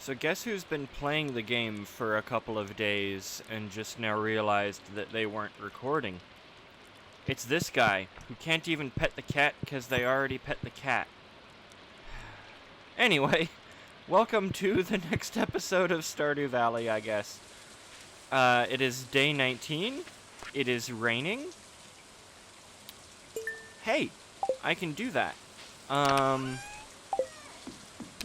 So guess who's been playing the game for a couple of days and just now realized that they weren't recording? It's this guy, who can't even pet the cat because they already pet the cat. Anyway, welcome to the next episode of Stardew Valley, I guess. It is day 19. It is raining. Hey, I can do that.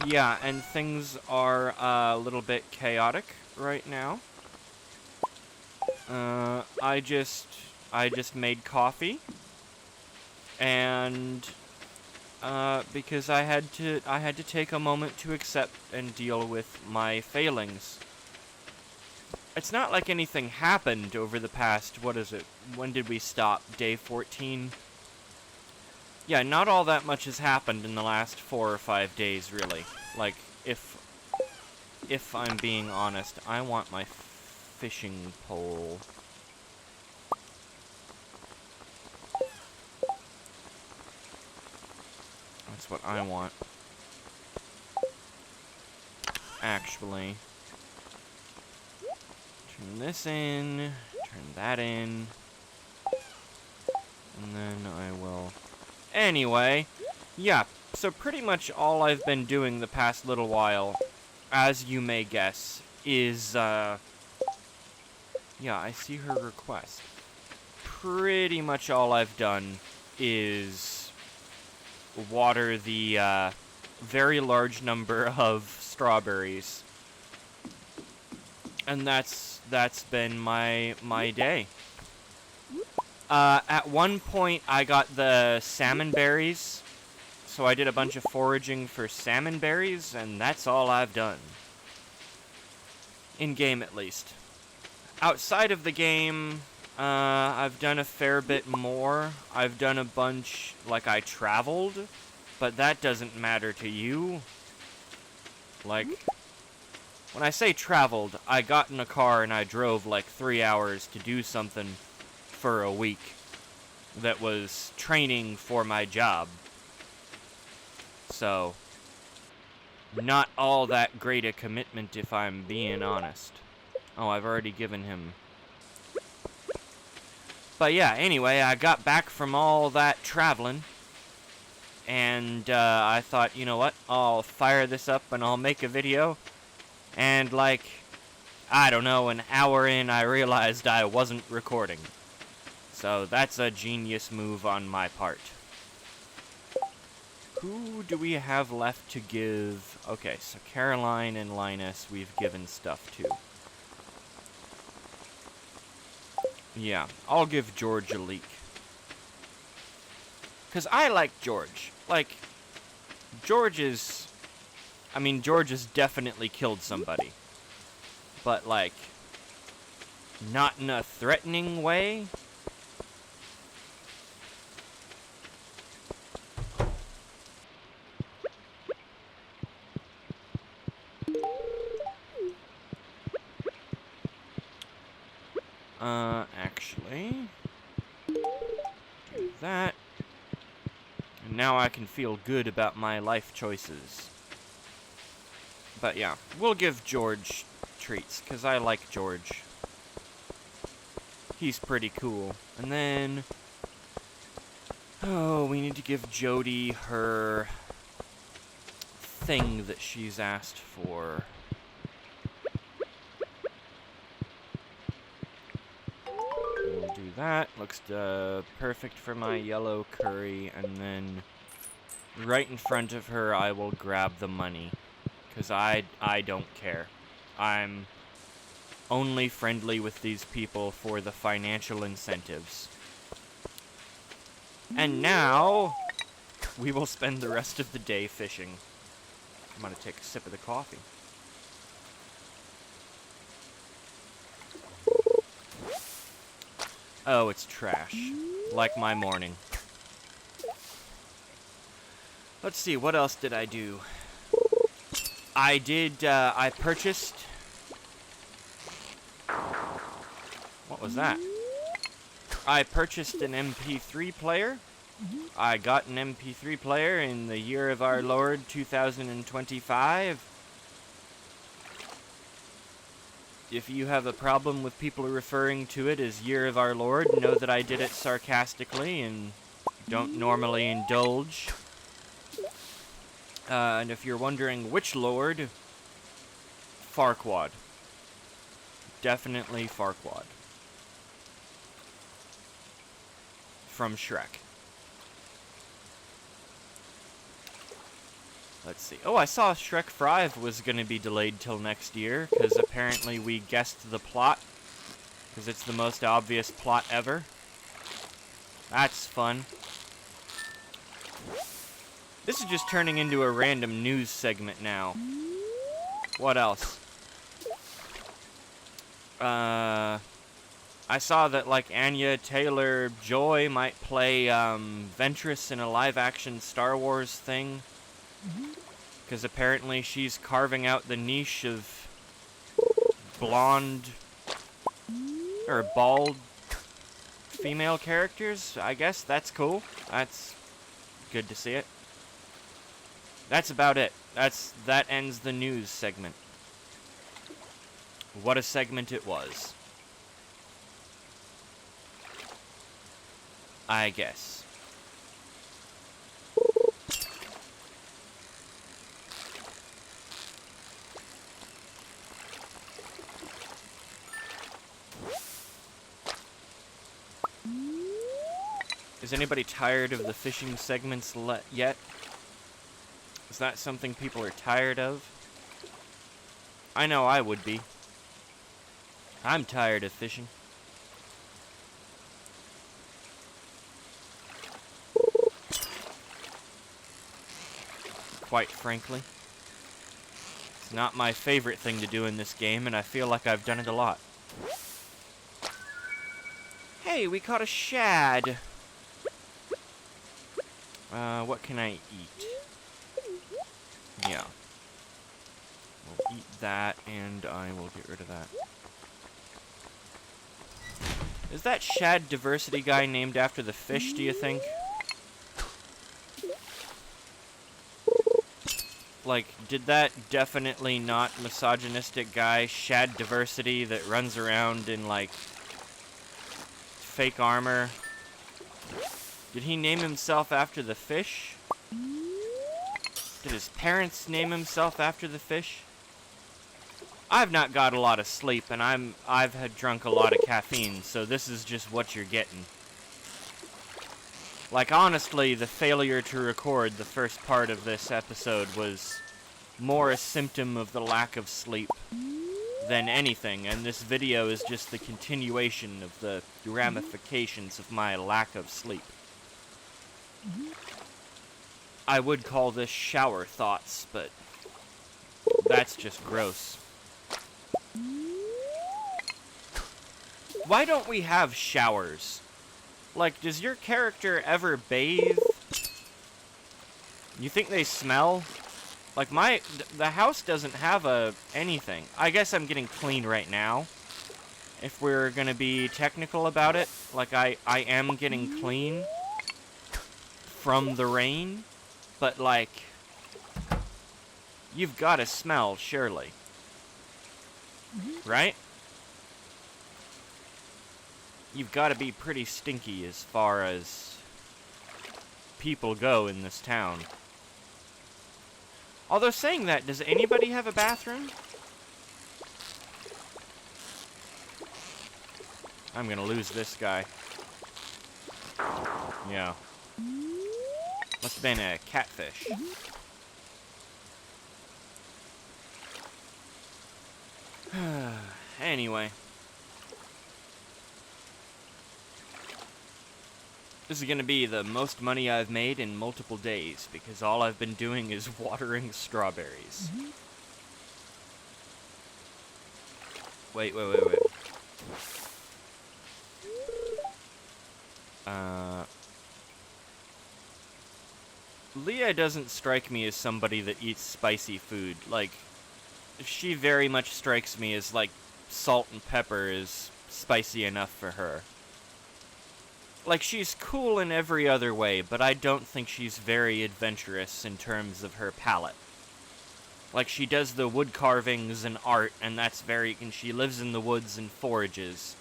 Yeah, and things are a little bit chaotic right now. I just made coffee, and because I had to take a moment to accept and deal with my failings. It's not like anything happened over the past, what is it? When did we stop? Day 14? Yeah, not all that much has happened in the last 4 or 5 days, really. Like, if I'm being honest, I want my fishing pole. That's what I want. Actually. Turn this in, turn that in, and then I will... Anyway, yeah, so pretty much all I've been doing the past little while, as you may guess, is, yeah, I see her request. Pretty much all I've done is water the, very large number of strawberries. And that's been my day. At one point, I got the salmon berries, so I did a bunch of foraging for salmon berries, and that's all I've done. In-game, at least. Outside of the game, I've done a fair bit more. I've done a bunch, like I traveled, but that doesn't matter to you. Like, when I say traveled, I got in a car and I drove like 3 hours to do something for a week that was training for my job. So, not all that great a commitment if I'm being honest. Oh, I've already given him. But yeah, anyway, I got back from all that traveling, and I thought, you know what, I'll fire this up and I'll make a video. And like, I don't know, an hour in, I realized I wasn't recording. So that's a genius move on my part. Who do we have left to give? Okay, so Caroline and Linus we've given stuff to. Yeah, I'll give George a leak. Because I like George. Like, George has definitely killed somebody. But, like, not in a threatening way. Actually, do that. And now I can feel good about my life choices. But yeah, we'll give George treats, because I like George. He's pretty cool. And then... oh, we need to give Jody her thing that she's asked for. We'll do that. Looks perfect for my yellow curry. And then right in front of her, I will grab the money. Because I don't care. I'm only friendly with these people for the financial incentives. And now, we will spend the rest of the day fishing. I'm gonna take a sip of the coffee. Oh, it's trash. Like my morning. Let's see, what else did I do? I purchased... what was that? I purchased an MP3 player. I got an MP3 player in the year of our Lord 2025. if you have a problem with people referring to it as Year of Our Lord, know that I did it sarcastically and don't normally indulge. And if you're wondering which Lord, Farquaad. Definitely Farquaad. From Shrek. Let's see. Oh, I saw Shrek 5 was going to be delayed till next year, because apparently we guessed the plot, because it's the most obvious plot ever. That's fun. This is just turning into a random news segment now. What else? I saw that, like, Anya Taylor-Joy might play, Ventress in a live-action Star Wars thing. Because apparently she's carving out the niche of blonde or bald female characters. I guess that's cool. That's good to see it. That's about it. That ends the news segment. What a segment it was. I guess. Is anybody tired of the fishing segments yet? Is that something people are tired of? I know I would be. I'm tired of fishing. Quite frankly. It's not my favorite thing to do in this game, and I feel like I've done it a lot. Hey, we caught a shad! What can I eat? Yeah. We'll eat that, and I will get rid of that. Is that shad diversity guy named after the fish, do you think? Like, did that definitely not misogynistic guy, shad diversity, that runs around in, like, fake armor, did he name himself after the fish? Did his parents name himself after the fish? I've not got a lot of sleep, and I've had drunk a lot of caffeine, so this is just what you're getting. Like, honestly, the failure to record the first part of this episode was more a symptom of the lack of sleep than anything, and this video is just the continuation of the ramifications of my lack of sleep. I would call this shower thoughts, but that's just gross. Why don't we have showers? Like, does your character ever bathe? You think they smell? Like, the house doesn't have anything. I guess I'm getting clean right now. If we're gonna be technical about it, like, I am getting clean from the rain, but, like, you've gotta smell, surely. Right? You've gotta be pretty stinky as far as people go in this town. Although, saying that, does anybody have a bathroom? I'm gonna lose this guy. Yeah. Must have been a catfish. Anyway. This is gonna be the most money I've made in multiple days, because all I've been doing is watering strawberries. Wait. Leah doesn't strike me as somebody that eats spicy food. Like, she very much strikes me as, like, salt and pepper is spicy enough for her. Like, she's cool in every other way, but I don't think she's very adventurous in terms of her palate. Like, she does the wood carvings and art, and and she lives in the woods and forages.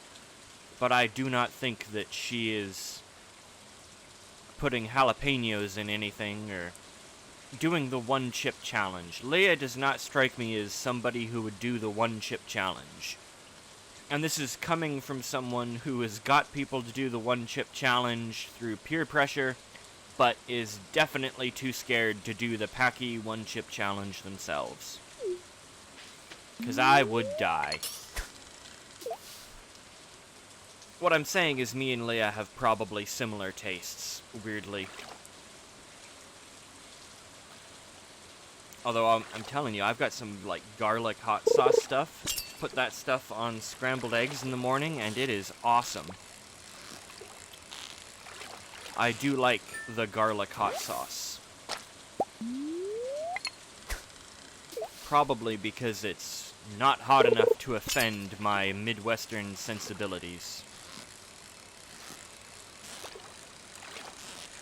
But I do not think that she is putting jalapenos in anything, or doing the one-chip challenge. Leah does not strike me as somebody who would do the one-chip challenge. And this is coming from someone who has got people to do the one-chip challenge through peer pressure, but is definitely too scared to do the Packy one-chip challenge themselves. Because I would die. What I'm saying is me and Leah have probably similar tastes, weirdly. Although I'm telling you, I've got some, like, garlic hot sauce stuff. Put that stuff on scrambled eggs in the morning, and it is awesome. I do like the garlic hot sauce. Probably because it's not hot enough to offend my Midwestern sensibilities.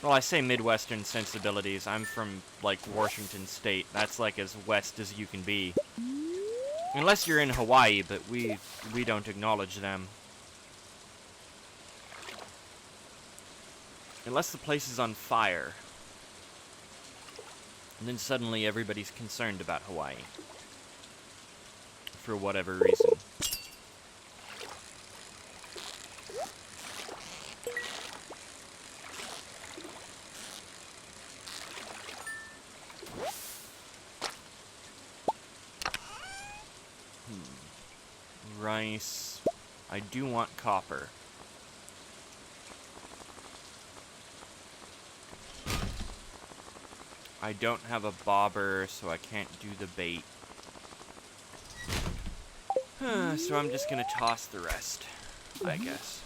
Well, I say Midwestern sensibilities. I'm from, like, Washington State. That's, like, as west as you can be. Unless you're in Hawaii, but we don't acknowledge them. Unless the place is on fire. And then suddenly everybody's concerned about Hawaii. For whatever reason. Rice. I do want copper. I don't have a bobber, so I can't do the bait. So I'm just gonna toss the rest, I guess.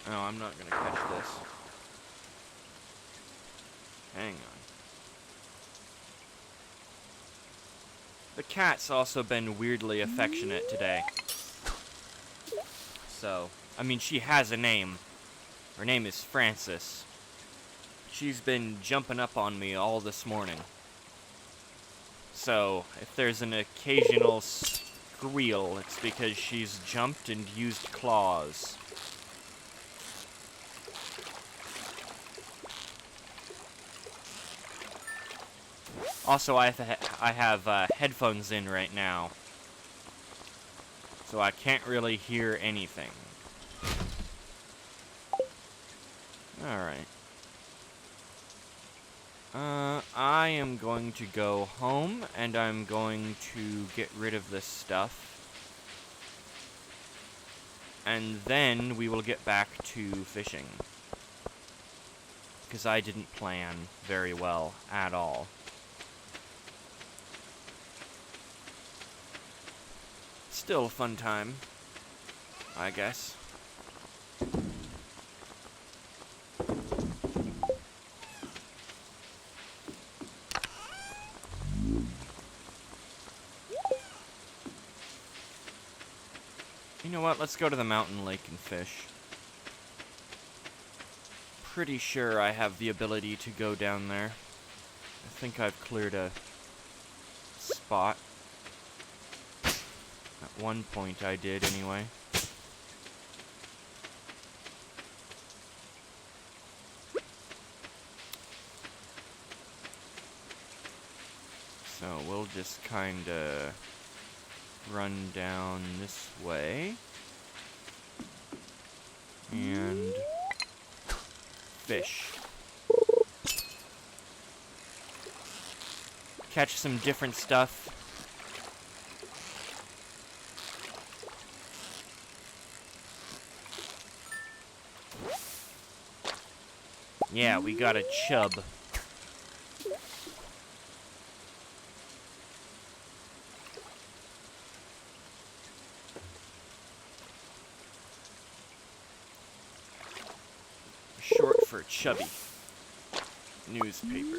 Oh, I'm not gonna catch this. Hang on. The cat's also been weirdly affectionate today. So, I mean, she has a name. Her name is Frances. She's been jumping up on me all this morning. So, if there's an occasional squeal, it's because she's jumped and used claws. Also, I have headphones in right now, so I can't really hear anything. Alright. I am going to go home, and I'm going to get rid of this stuff. And then we will get back to fishing. Because I didn't plan very well at all. Still a fun time, I guess. You know what? Let's go to the mountain lake and fish. Pretty sure I have the ability to go down there. I think I've cleared a spot. At one point I did, anyway. So we'll just kinda run down this way. And fish. Catch some different stuff. Yeah, we got a chub. Short for chubby. Newspaper.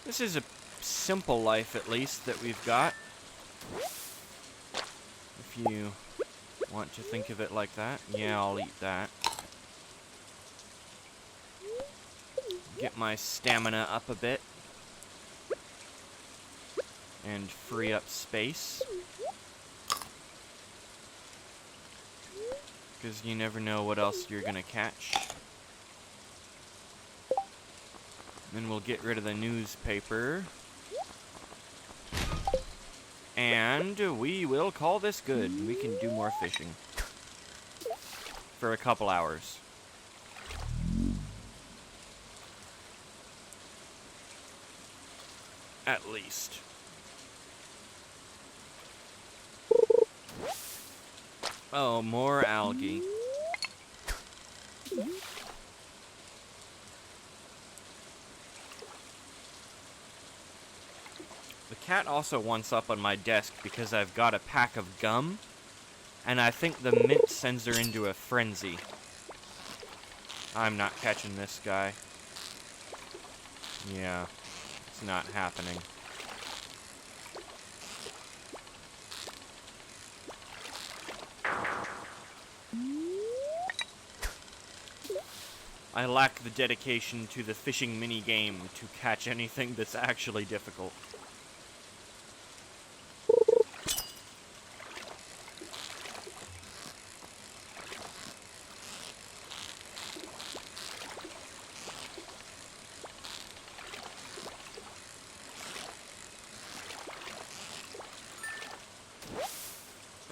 This is a simple life, at least, that we've got. If you want to think of it like that. Yeah, I'll eat that. Get my stamina up a bit. And free up space. Because you never know what else you're gonna catch. Then we'll get rid of the newspaper. And we will call this good. We can do more fishing. For a couple hours. At least. Oh, more algae. The cat also wants up on my desk because I've got a pack of gum, and I think the mint sends her into a frenzy. I'm not catching this guy. Yeah, it's not happening. I lack the dedication to the fishing mini-game to catch anything that's actually difficult.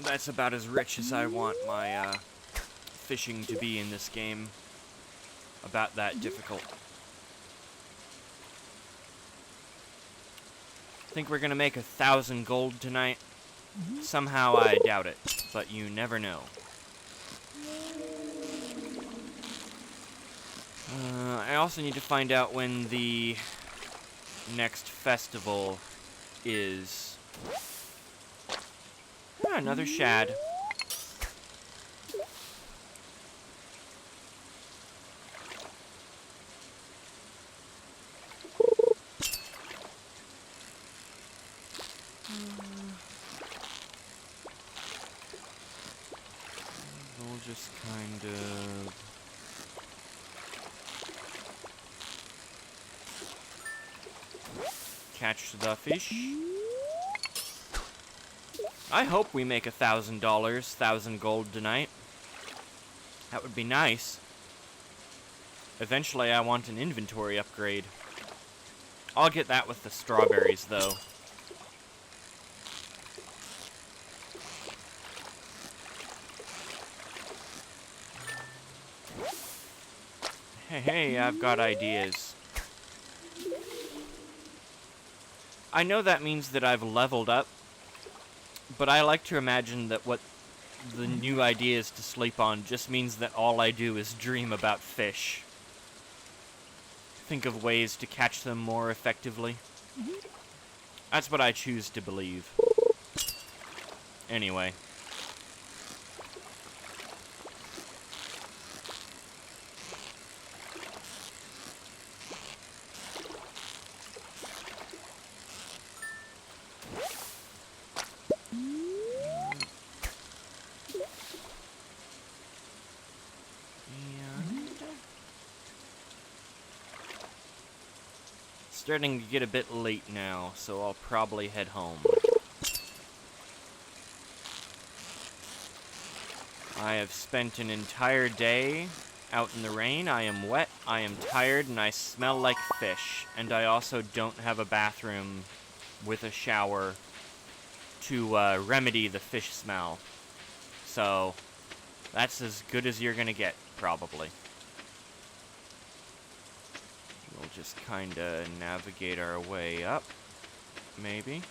That's about as rich as I want my fishing to be in this game. About that difficult. Think we're gonna make 1,000 gold tonight? Somehow I doubt it, but you never know. I also need to find out when the next festival is. Ah, another shad. We'll just kind of... catch the fish. I hope we make $1,000, 1,000 gold tonight. That would be nice. Eventually I want an inventory upgrade. I'll get that with the strawberries, though. Hey, I've got ideas. I know that means that I've leveled up, but I like to imagine that what the new idea is to sleep on just means that all I do is dream about fish. Think of ways to catch them more effectively. That's what I choose to believe. Anyway. Starting to get a bit late now, so I'll probably head home. I have spent an entire day out in the rain. I am wet, I am tired, and I smell like fish. And I also don't have a bathroom with a shower to remedy the fish smell. So, that's as good as you're gonna get, probably. We'll just kind of navigate our way up, maybe.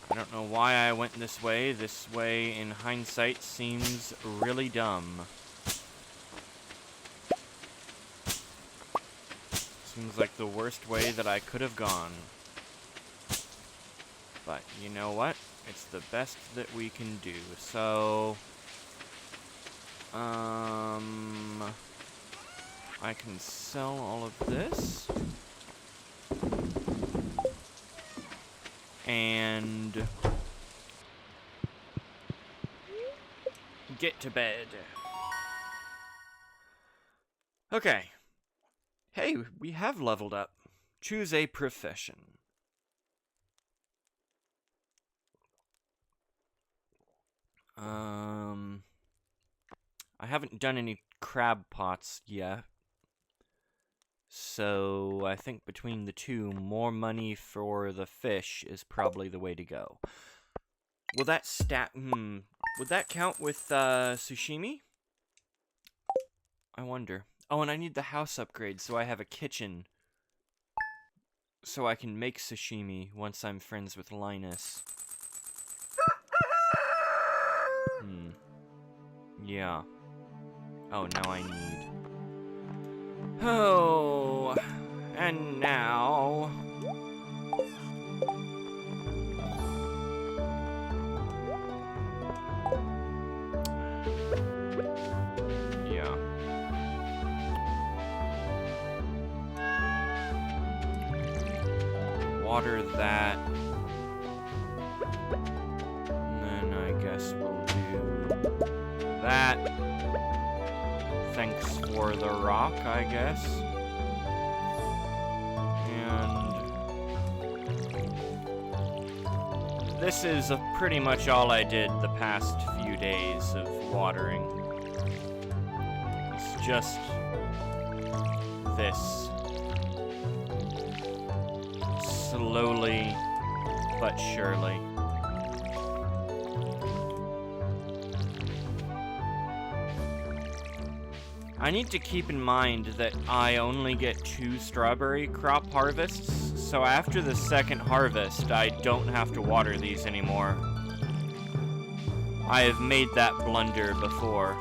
I don't know why I went this way. This way, in hindsight, seems really dumb. Seems like the worst way that I could have gone. But you know what? It's the best that we can do. So I can sell all of this. And get to bed. Okay. Hey, we have leveled up. Choose a profession. I haven't done any crab pots yet. So I think between the two, more money for the fish is probably the way to go. Will that would that count with sushimi? I wonder. Oh, and I need the house upgrade so I have a kitchen. So I can make sashimi once I'm friends with Linus. Yeah. Oh, now I need... Oh, and now... Yeah. Water that. And then I guess we'll do that. Thanks for the rock, I guess. And this is pretty much all I did the past few days of watering. It's just this. Slowly but surely. I need to keep in mind that I only get 2 strawberry crop harvests, so after the second harvest, I don't have to water these anymore. I have made that blunder before.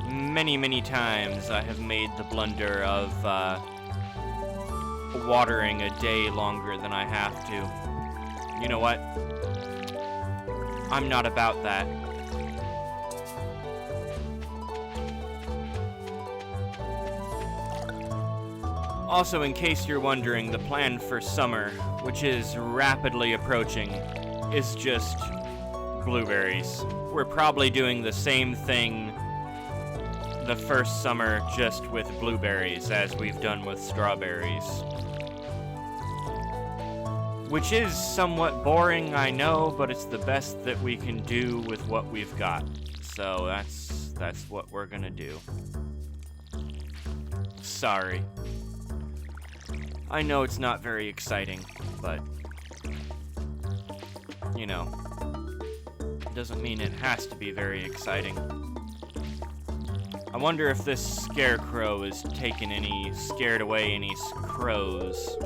Many, many times I have made the blunder of watering a day longer than I have to. You know what? I'm not about that. Also, in case you're wondering, the plan for summer, which is rapidly approaching, is just blueberries. We're probably doing the same thing the first summer just with blueberries as we've done with strawberries. Which is somewhat boring, I know, but it's the best that we can do with what we've got. So that's what we're gonna do. Sorry. I know it's not very exciting, but you know, doesn't mean it has to be very exciting. I wonder if this scarecrow has scared away any crows.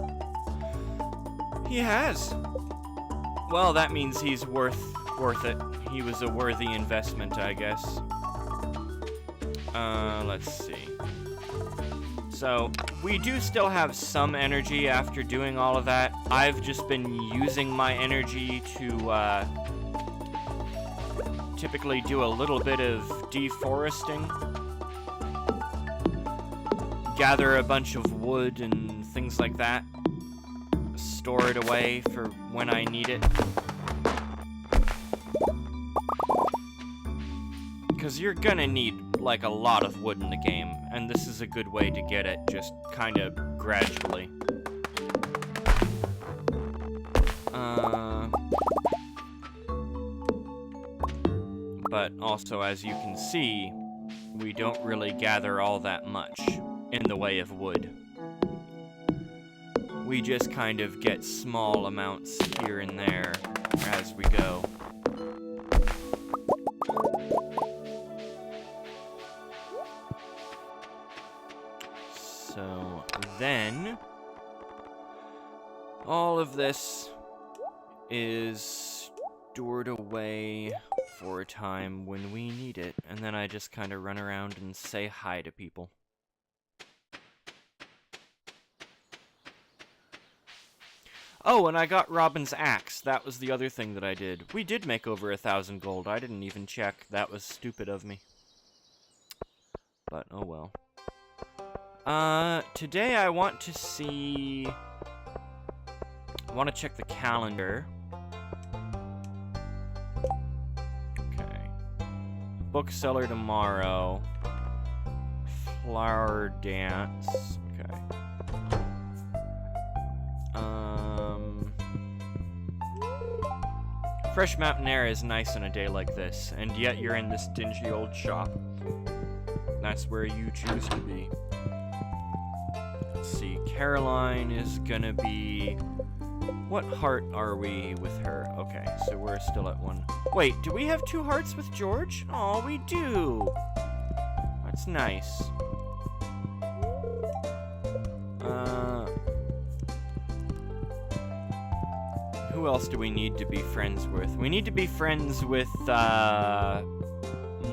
He has. Well, that means he's worth it. He was a worthy investment, I guess. Let's see. So, we do still have some energy after doing all of that. I've just been using my energy to, typically do a little bit of deforesting. Gather a bunch of wood and things like that. Store it away for when I need it. Because you're gonna need, like, a lot of wood in the game, and this is a good way to get it, just kind of gradually. But also, as you can see, we don't really gather all that much in the way of wood. We just kind of get small amounts here and there as we go. So then, all of this is stored away for a time when we need it, and then I just kind of run around and say hi to people. Oh, and I got Robin's axe. That was the other thing that I did. We did make over 1,000 gold. I didn't even check. That was stupid of me. But, oh well. Today I want to see... I want to check the calendar. Okay. Bookseller tomorrow. Flower dance. Okay. Fresh mountain air is nice on a day like this, and yet you're in this dingy old shop. That's where you choose to be. Let's see, Caroline is gonna be... What heart are we with her? Okay, so we're still at 1. Wait, do we have 2 hearts with George? Oh, we do! That's nice. Who else do we need to be friends with? We need to be friends with,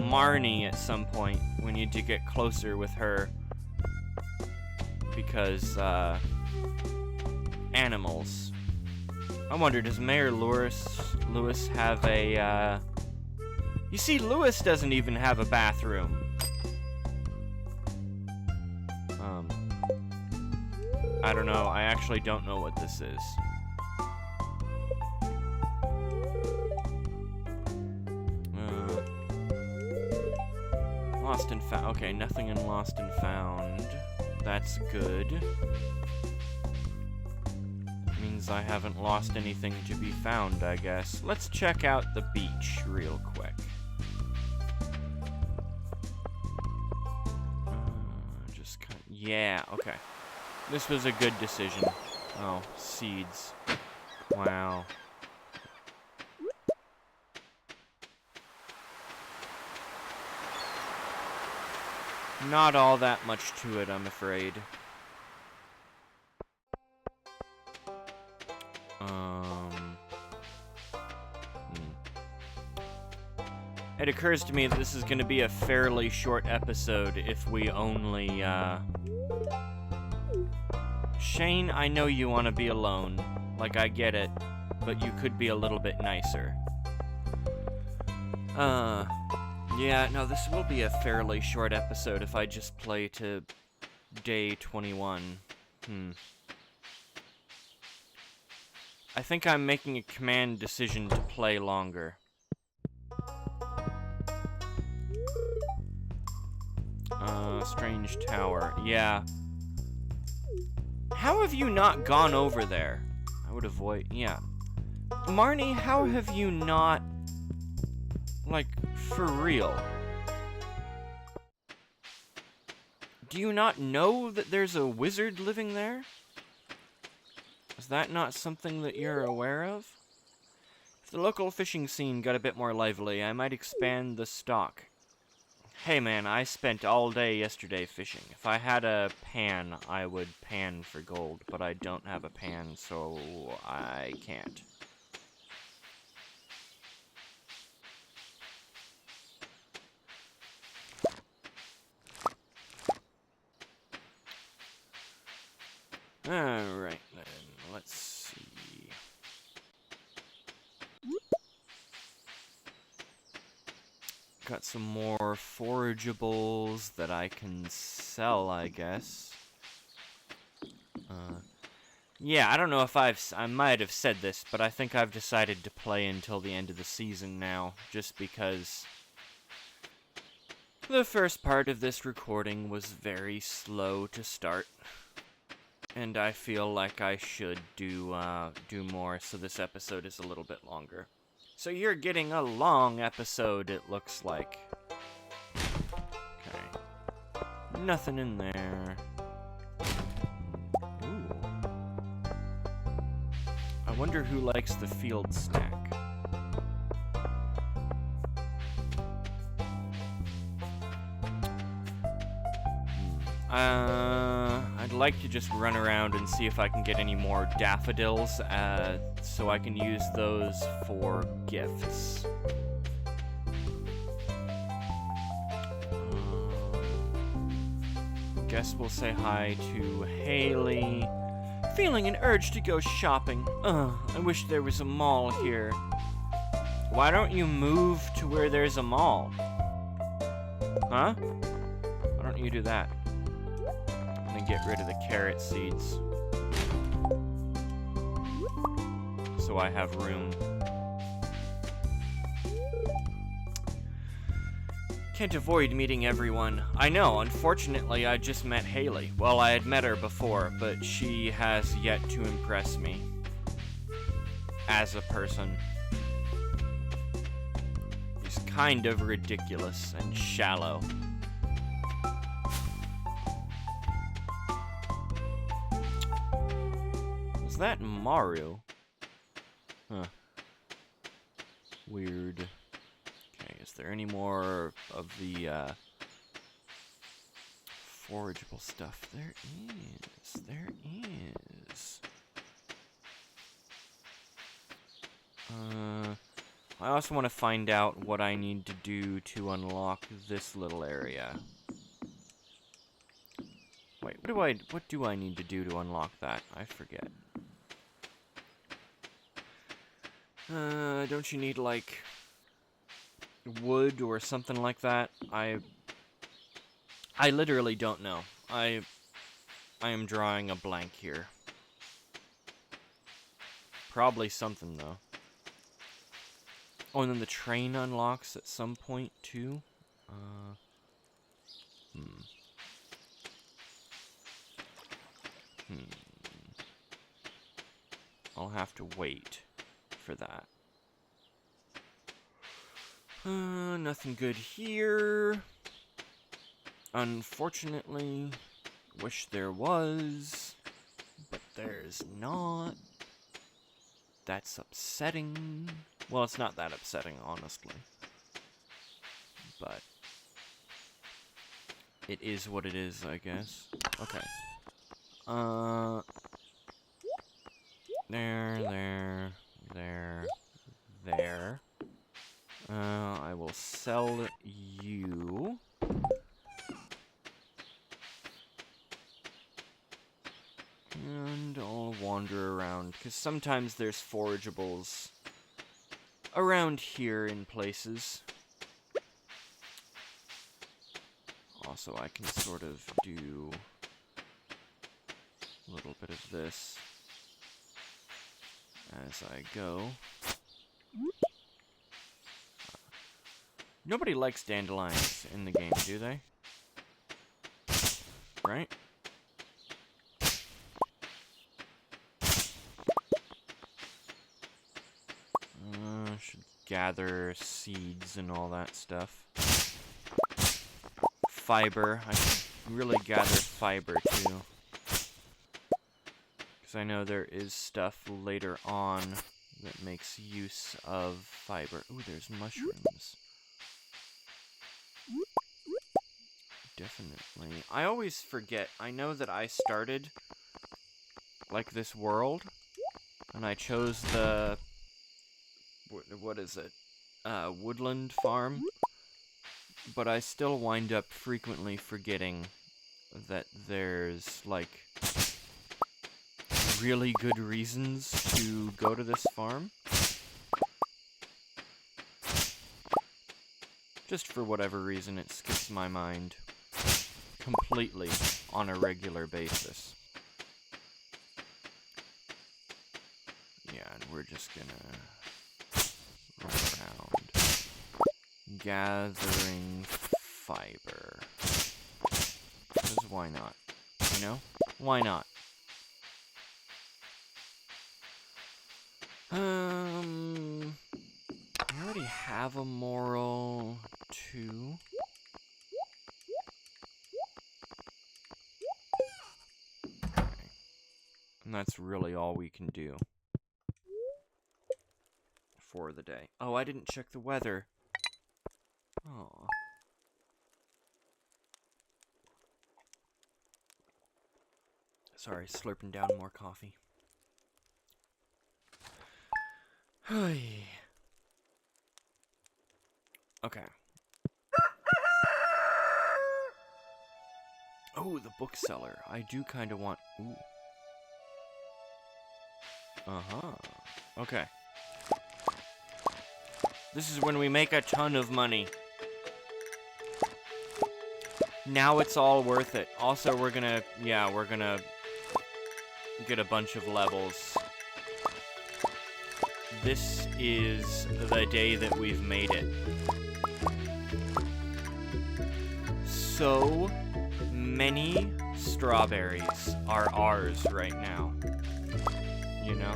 Marnie at some point. We need to get closer with her. Because, animals. I wonder, does Mayor Lewis have a, You see, Lewis doesn't even have a bathroom. I don't know. I actually don't know what this is. Lost and found. Okay, nothing in Lost and Found. That's good. Means I haven't lost anything to be found, I guess. Let's check out the beach real quick. Yeah, okay. This was a good decision. Oh, seeds. Wow. Not all that much to it, I'm afraid. It occurs to me that this is going to be a fairly short episode if we only, Shane, I know you want to be alone. Like, I get it. But you could be a little bit nicer. Yeah, no, this will be a fairly short episode if I just play to day 21. I think I'm making a command decision to play longer. Strange tower. Yeah. How have you not gone over there? I would avoid... Yeah. Marnie, how have you not... Like, for real? Do you not know that there's a wizard living there? Is that not something that you're aware of? If the local fishing scene got a bit more lively, I might expand the stock. Hey man, I spent all day yesterday fishing. If I had a pan, I would pan for gold, but I don't have a pan, so I can't. Alright then, let's see. Got some more forageables that I can sell, I guess. Yeah, I don't know if I might have said this, but I think I've decided to play until the end of the season now, just because the first part of this recording was very slow to start. And I feel like I should do more, so this episode is a little bit longer. So you're getting a long episode, it looks like. Okay. Nothing in there. Ooh. I wonder who likes the field snack. I'd like to just run around and see if I can get any more daffodils, so I can use those for gifts. Guess we'll say hi to Haley. Feeling an urge to go shopping. I wish there was a mall here. Why don't you move to where there's a mall? Huh? Why don't you do that? I'm gonna get rid of the carrot seeds. So I have room. Can't avoid meeting everyone. I know, unfortunately I just met Haley. Well, I had met her before, but she has yet to impress me. As a person. She's kind of ridiculous and shallow. Was that Maru? Huh. Weird. Okay, is there any more of the, forageable stuff? There is. There is. I also want to find out what I need to do to unlock this little area. Wait, what do I need to do to unlock that? I forget. Don't you need, like, wood or something like that? I literally don't know. I am drawing a blank here. Probably something, though. Oh, and then the train unlocks at some point, too? I'll have to wait for that. Nothing good here. Unfortunately, wish there was, but there's not. That's upsetting. Well, it's not that upsetting, honestly. But it is what it is, I guess. Okay. There. I will sell you. And I'll wander around, because sometimes there's forageables around here in places. Also, I can sort of do a little bit of this as I go. Nobody likes dandelions in the game, do they? Right? Should gather seeds and all that stuff. Fiber. I should really gather fiber, too. Because I know there is stuff later on that makes use of fiber. Ooh, there's mushrooms. Definitely. I always forget. I know that I started, like, this world, and I chose the... what is it? Woodland farm. But I still wind up frequently forgetting that there's, like, really good reasons to go to this farm. Just for whatever reason, it skips my mind completely on a regular basis. Yeah, and we're just gonna run around gathering fiber. Because why not? You know? Why not? I already have a moral, too. Okay. And that's really all we can do for the day. Oh, I didn't check the weather. Oh. Sorry, slurping down more coffee. Okay. Oh, the bookseller. I do kind of want... Ooh. Uh-huh. Okay. This is when we make a ton of money. Now it's all worth it. Also, we're gonna get a bunch of levels. This is the day that we've made it. So many strawberries are ours right now. You know?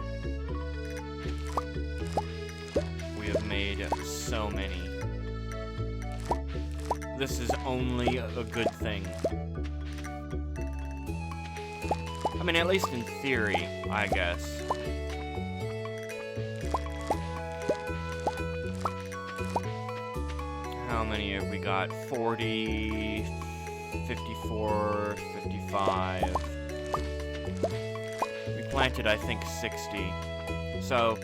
We have made so many. This is only a good thing. I mean, at least in theory, I guess. How many have we got? 40, 54, 55. We planted, I think, 60. So,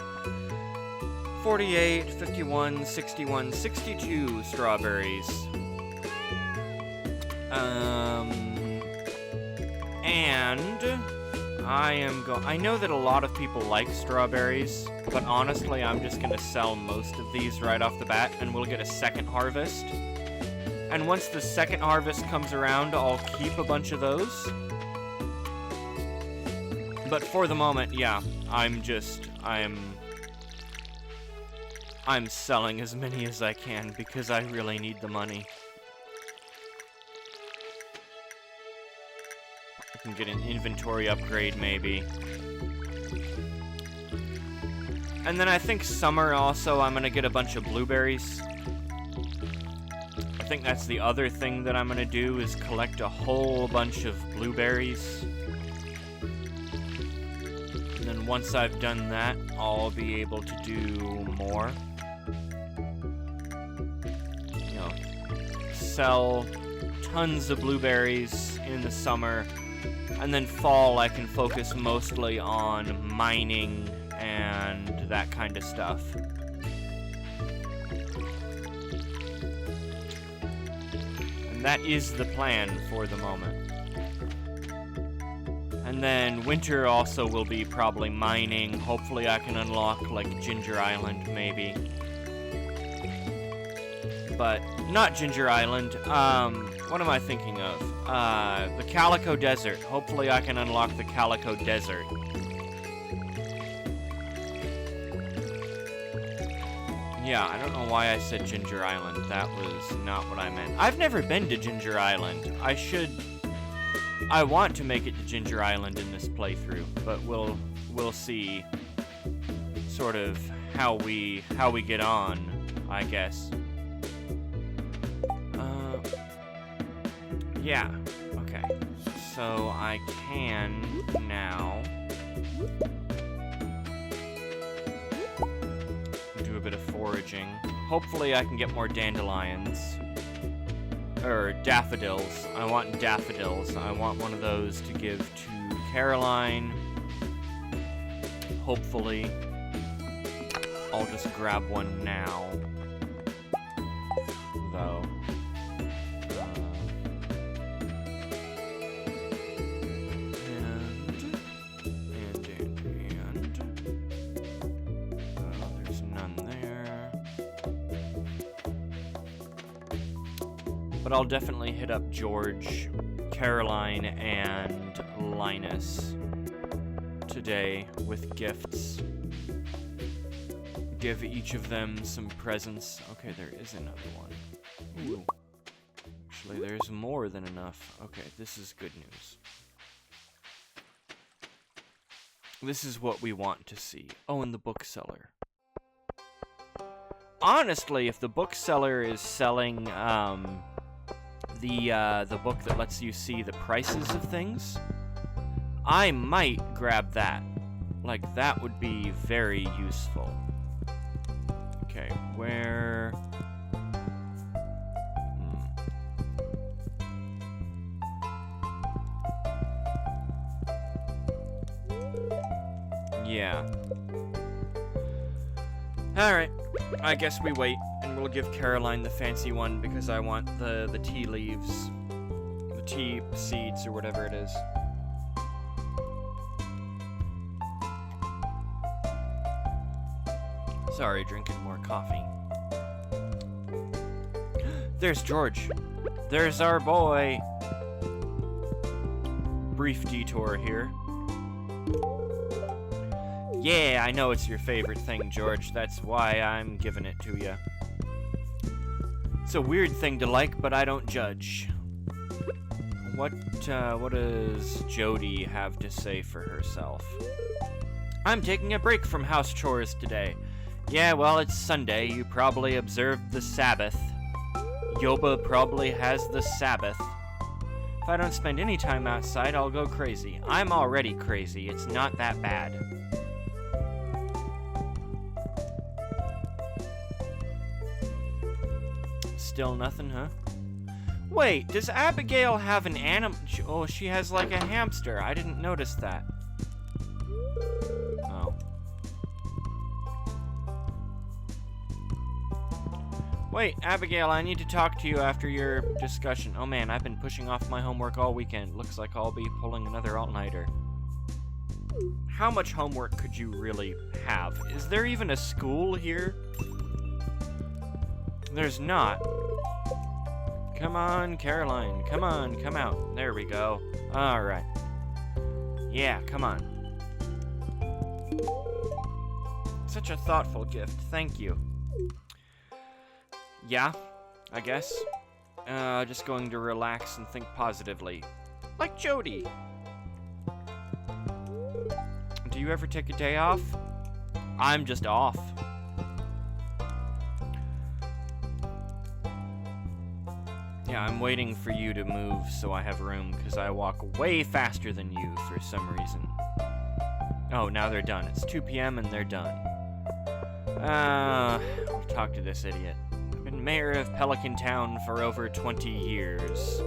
48, 51, 61, 62 strawberries. And I know that a lot of people like strawberries, but honestly, I'm just gonna sell most of these right off the bat, and we'll get a second harvest. And once the second harvest comes around, I'll keep a bunch of those. But for the moment, yeah, I'm selling as many as I can because I really need the money. I can get an inventory upgrade, maybe. And then I think summer also, I'm gonna get a bunch of blueberries. I think that's the other thing that I'm gonna do, is collect a whole bunch of blueberries. And then once I've done that, I'll be able to do more. You know, sell tons of blueberries in the summer. And then fall, I can focus mostly on mining and that kind of stuff. And that is the plan for the moment. And then winter also will be probably mining. Hopefully I can unlock, like, Ginger Island, maybe. But not Ginger Island. What am I thinking of? The Calico Desert. Hopefully I can unlock the Calico Desert. Yeah, I don't know why I said Ginger Island. That was not what I meant. I've never been to Ginger Island. I want to make it to Ginger Island in this playthrough, but we'll see sort of how we get on, I guess. Yeah, okay. So I can now do a bit of foraging. Hopefully I can get more dandelions. Or daffodils. I want daffodils. I want one of those to give to Caroline. Hopefully. I'll just grab one now. Though. There's none there. But I'll definitely hit up George, Caroline, and Linus today with gifts. Give each of them some presents. Okay, there is another one. Ooh. Actually, there's more than enough. Okay, this is good news. This is what we want to see. Oh, and the bookseller. Honestly, if the bookseller is selling, the book that lets you see the prices of things, I might grab that. Like, that would be very useful. Okay, where... Yeah. Alright, I guess we wait, and we'll give Caroline the fancy one because I want the tea leaves. The tea seeds, or whatever it is. Sorry, drinking more coffee. There's George. There's our boy. Brief detour here. Yeah, I know it's your favorite thing, George. That's why I'm giving it to you. It's a weird thing to like, but I don't judge. What does Jody have to say for herself? I'm taking a break from house chores today. Yeah, well, it's Sunday. You probably observed the Sabbath. Yoba probably has the Sabbath. If I don't spend any time outside, I'll go crazy. I'm already crazy. It's not that bad. Still nothing, huh? Wait, does Abigail have an animal? Oh, she has like a hamster. I didn't notice that. Oh. Wait, Abigail, I need to talk to you after your discussion. Oh man, I've been pushing off my homework all weekend. Looks like I'll be pulling another all-nighter. How much homework could you really have? Is there even a school here? There's not. Come on, Caroline. Come on, come out. There we go. Alright. Yeah, come on. Such a thoughtful gift. Thank you. Yeah, I guess. Just going to relax and think positively. Like Jody. Do you ever take a day off? I'm just off. Yeah, I'm waiting for you to move so I have room, because I walk way faster than you for some reason. Oh, now they're done. It's 2 p.m. and they're done. I'll talk to this idiot. I've been mayor of Pelican Town for over 20 years.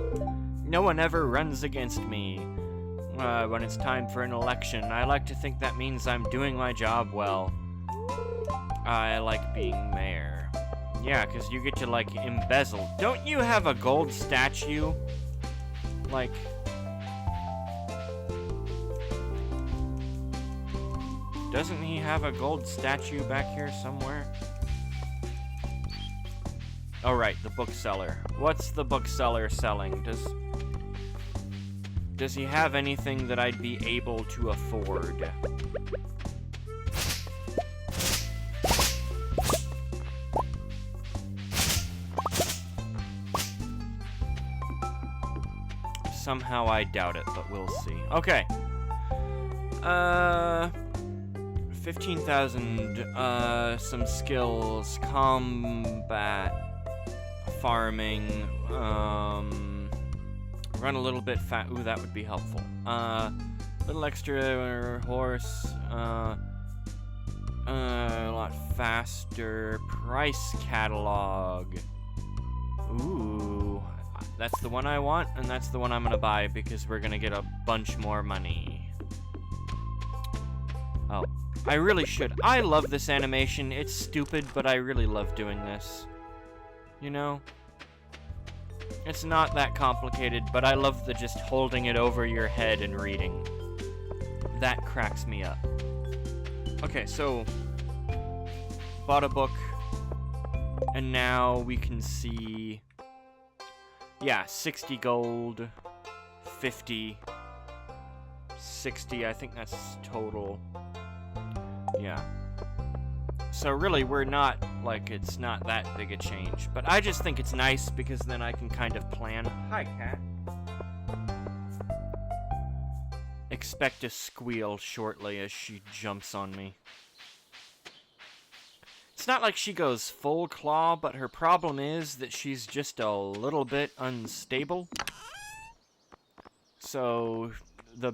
No one ever runs against me. When it's time for an election, I like to think that means I'm doing my job well. I like being mayor. Yeah, because you get to, like, embezzle. Don't you have a gold statue? Like... Doesn't he have a gold statue back here somewhere? Oh, right, the bookseller. What's the bookseller selling? Does he have anything that I'd be able to afford? Somehow I doubt it, but we'll see. Okay. 15,000, some skills, combat, farming, run a little bit fast. Ooh, that would be helpful. Little extra horse, a lot faster, price catalog. Ooh. That's the one I want, and that's the one I'm gonna buy, because we're gonna get a bunch more money. Oh, I really should. I love this animation. It's stupid, but I really love doing this. You know? It's not that complicated, but I love the just holding it over your head and reading. That cracks me up. Okay, so... bought a book, and now we can see... Yeah, 60 gold, 50, 60, I think that's total. Yeah. So really, we're not, like, it's not that big a change. But I just think it's nice, because then I can kind of plan. Hi, cat. Expect a squeal shortly as she jumps on me. It's not like she goes full claw, but her problem is that she's just a little bit unstable. So, the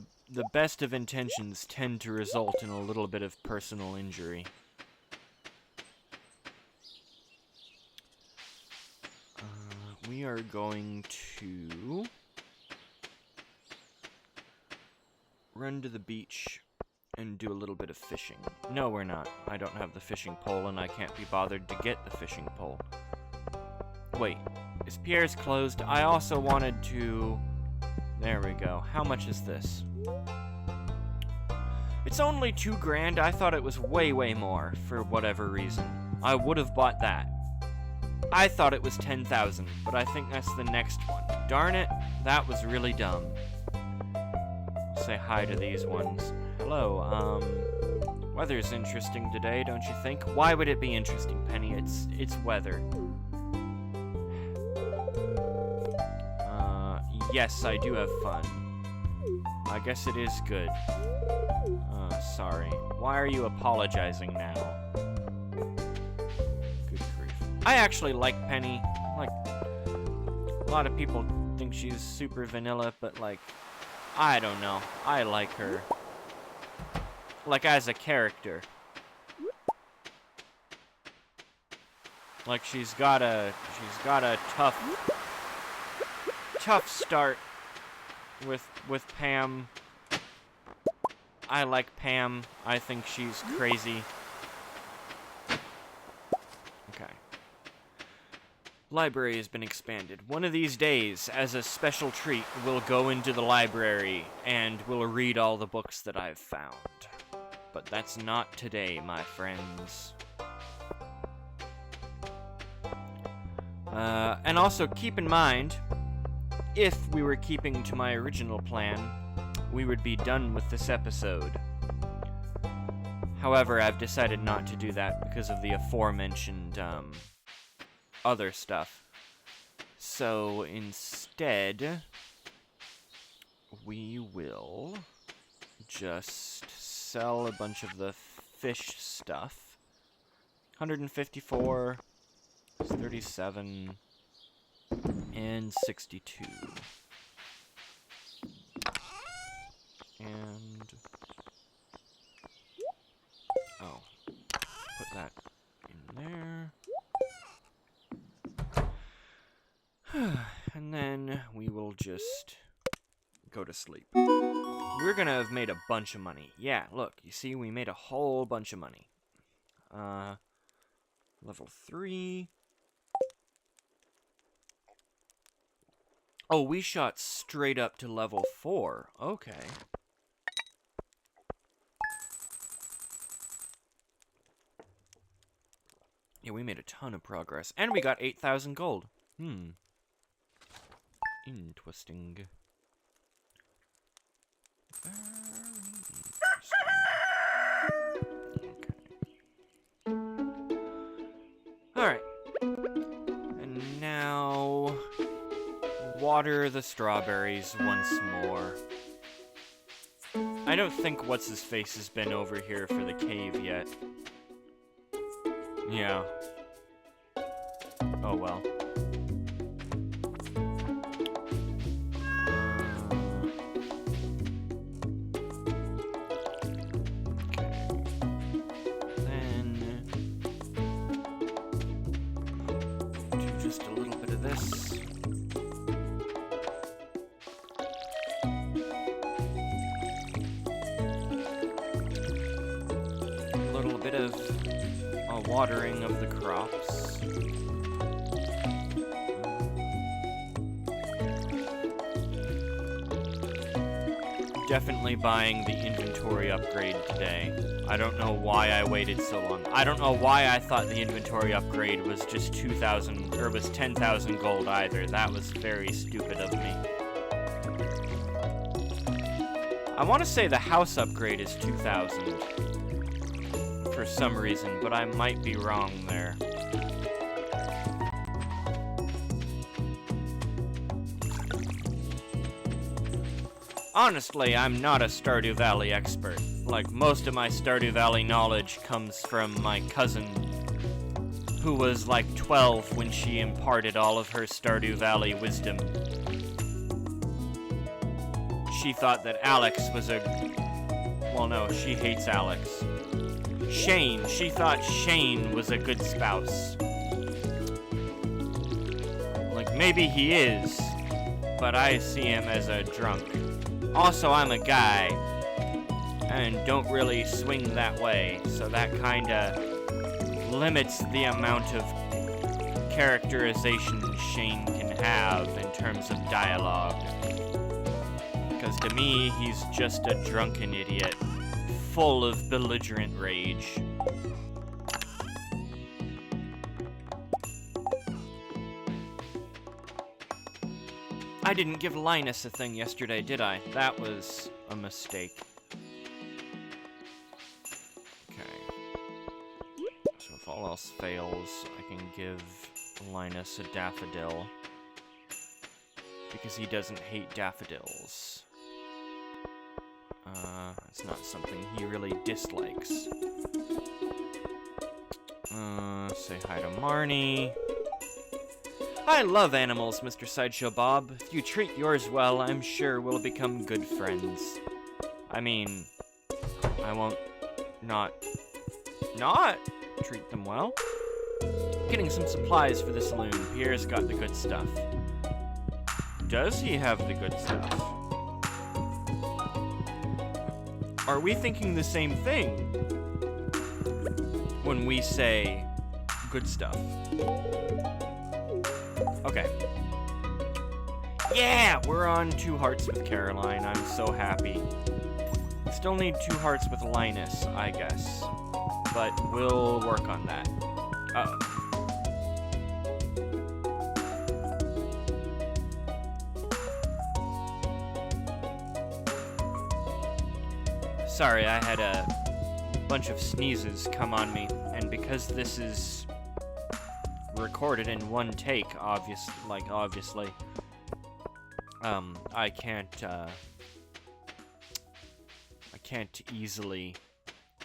best of intentions tend to result in a little bit of personal injury. We are going to run to the beach and do a little bit of fishing. No, we're not. I don't have the fishing pole, and I can't be bothered to get the fishing pole. Wait, is Pierre's closed? I also wanted to... There we go. How much is this? It's only 2 grand. I thought it was way, way more for whatever reason. I would have bought that. I thought it was 10,000, but I think that's the next one. Darn it, that was really dumb. Say hi to these ones. Hello, weather's interesting today, don't you think? Why would it be interesting, Penny? It's weather. Yes, I do have fun. I guess it is good. Sorry. Why are you apologizing now? Good grief. I actually like Penny. Like, a lot of people think she's super vanilla, but like, I don't know. I like her. Like, as a character. Like, she's got a tough start with Pam. I like Pam. I think she's crazy. Okay. Library has been expanded. One of these days, as a special treat, we'll go into the library and we'll read all the books that I've found. But that's not today, my friends. And also keep in mind, if we were keeping to my original plan, we would be done with this episode. However, I've decided not to do that because of the aforementioned, other stuff. So, instead, we will just sell a bunch of the fish stuff. 154, 37, and 62. And oh, put that in there. And then we will just go to sleep. We're gonna have made a bunch of money. Yeah, look, you see, we made a whole bunch of money. Level 3. Oh, we shot straight up to level 4. Okay. Yeah, we made a ton of progress. And we got 8,000 gold. Interesting. Very interesting. Okay. Alright. And now, water the strawberries once more. I don't think What's-His-Face has been over here for the cave yet. Yeah. Oh well. Just a little bit of this. A little bit of watering of the crops. Definitely buying the inventory upgrade today. I don't know why I waited so long. I don't know why I thought the inventory upgrade was just 2,000, or was 10,000 gold either. That was very stupid of me. I want to say the house upgrade is 2,000 for some reason, but I might be wrong there. Honestly, I'm not a Stardew Valley expert. Like, most of my Stardew Valley knowledge comes from my cousin, who was like 12 when she imparted all of her Stardew Valley wisdom. She thought that Alex was a... Well, no, she hates Alex. Shane. She thought Shane was a good spouse. Like, maybe he is, but I see him as a drunk. Also, I'm a guy, and don't really swing that way, so that kinda limits the amount of characterization Shane can have in terms of dialogue. Because to me, he's just a drunken idiot, full of belligerent rage. I didn't give Linus a thing yesterday, did I? That was a mistake. Okay. So if all else fails, I can give Linus a daffodil. Because he doesn't hate daffodils. It's not something he really dislikes. Say hi to Marnie. I love animals, Mr. Sideshow Bob. If you treat yours well, I'm sure we'll become good friends. I mean, I won't not treat them well. Getting some supplies for the saloon. Pierre's got the good stuff. Does he have the good stuff? Are we thinking the same thing when we say good stuff? Okay. Yeah! We're on 2 hearts with Caroline. I'm so happy. Still need 2 hearts with Linus, I guess. But we'll work on that. Sorry, I had a bunch of sneezes come on me, and because this is recorded in one take, obviously, I can't easily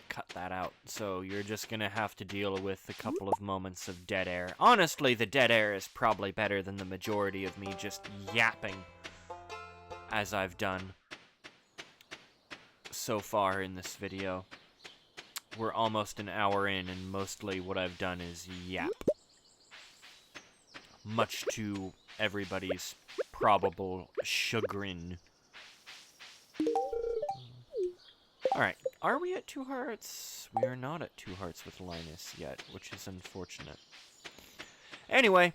cut that out, so you're just gonna have to deal with a couple of moments of dead air. Honestly, the dead air is probably better than the majority of me just yapping, as I've done so far in this video. We're almost an hour in, and mostly what I've done is yap. Much to everybody's probable chagrin. Alright, are we at 2 hearts? We are not at 2 hearts with Linus yet, which is unfortunate. Anyway,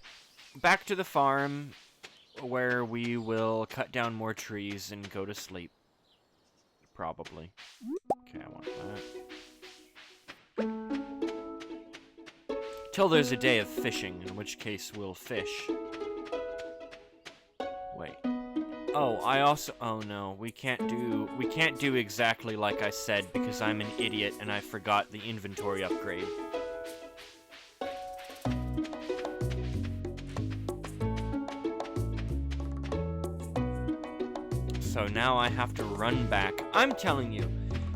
back to the farm, where we will cut down more trees and go to sleep. Probably. Okay, I want that. Till there's a day of fishing, in which case we'll fish. Wait. Oh, oh no, we can't do exactly like I said because I'm an idiot and I forgot the inventory upgrade. So now I have to run back. I'm telling you,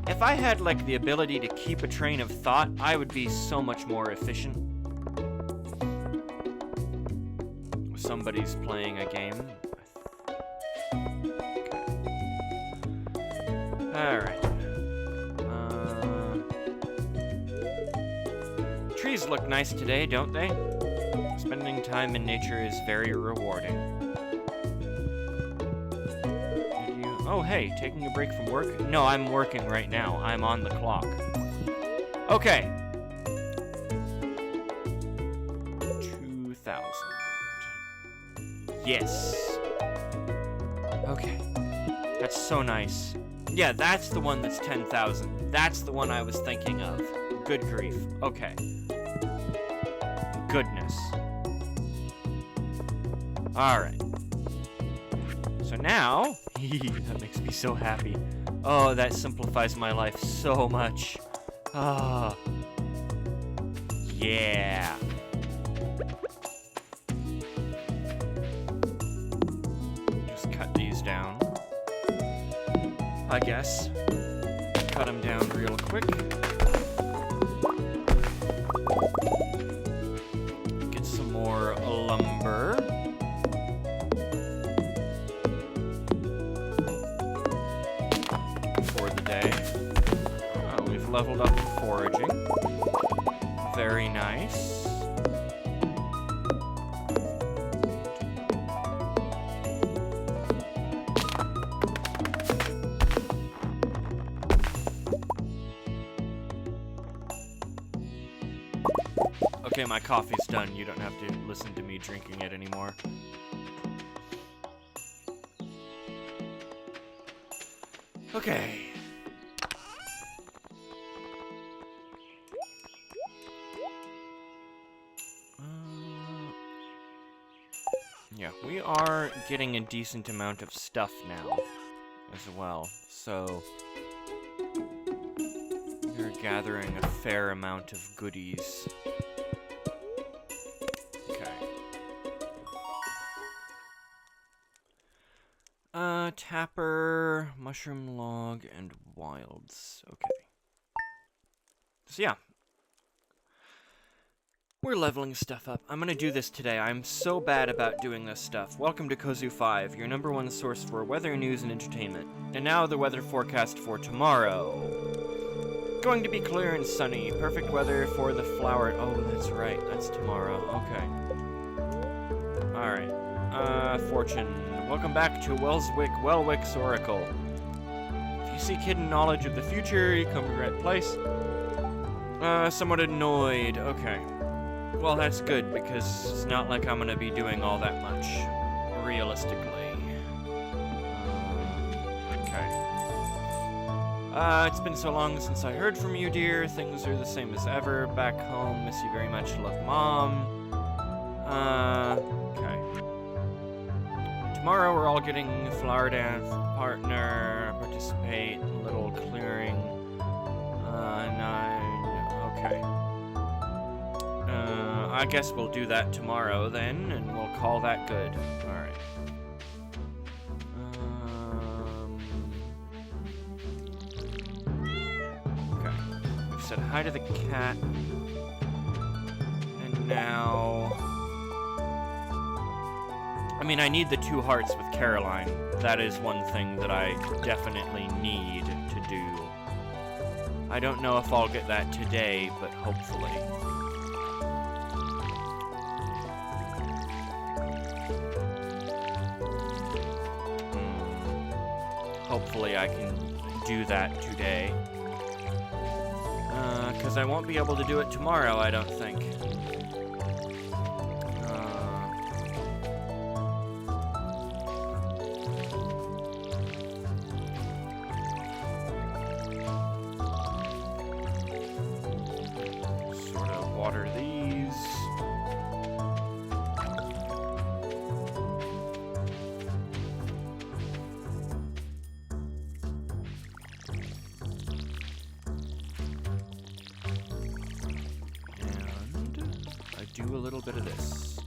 if I had, like, the ability to keep a train of thought, I would be so much more efficient. Somebody's playing a game. Okay. Alright. Trees look nice today, don't they? Spending time in nature is very rewarding. Oh, hey, taking a break from work? No, I'm working right now. I'm on the clock. Okay. 2,000. Yes. Okay. That's so nice. Yeah, that's the one that's 10,000. That's the one I was thinking of. Good grief. Okay. Goodness. Alright. So now... that makes me so happy. Oh, that simplifies my life so much. Ah. Yeah. Just cut these down. I guess. Cut them down real quick. Get some more lumber. Leveled up in foraging. Very nice. Okay, my coffee's done. You don't have to listen to me drinking it anymore. Okay. Yeah, we are getting a decent amount of stuff now as well. So we're gathering a fair amount of goodies. Tapper, mushroom log, and wilds. Okay. So yeah. We're leveling stuff up. I'm gonna do this today. I'm so bad about doing this stuff. Welcome to Kozu 5, your #1 source for weather, news, and entertainment. And now the weather forecast for tomorrow. Going to be clear and sunny. Perfect weather for the flower. Oh, that's right. That's tomorrow. Okay. Alright. Fortune. Welcome back to Welwick's Oracle. If you seek hidden knowledge of the future, you come to the right place. Somewhat annoyed. Okay. Well, that's good, because it's not like I'm gonna be doing all that much, realistically. Okay. It's been so long since I heard from you, dear. Things are the same as ever. Back home, miss you very much. Love, Mom. Okay. Tomorrow we're all getting flower dance, partner, participate, little clearing. 9, okay. I guess we'll do that tomorrow then, and we'll call that good. Alright. Okay. We've said hi to the cat. And now... I mean, I need the 2 hearts with Caroline. That is one thing that I definitely need to do. I don't know if I'll get that today, but hopefully. Hopefully I can do that today. Because I won't be able to do it tomorrow, I don't think. Sort of water these. Do a little bit of this.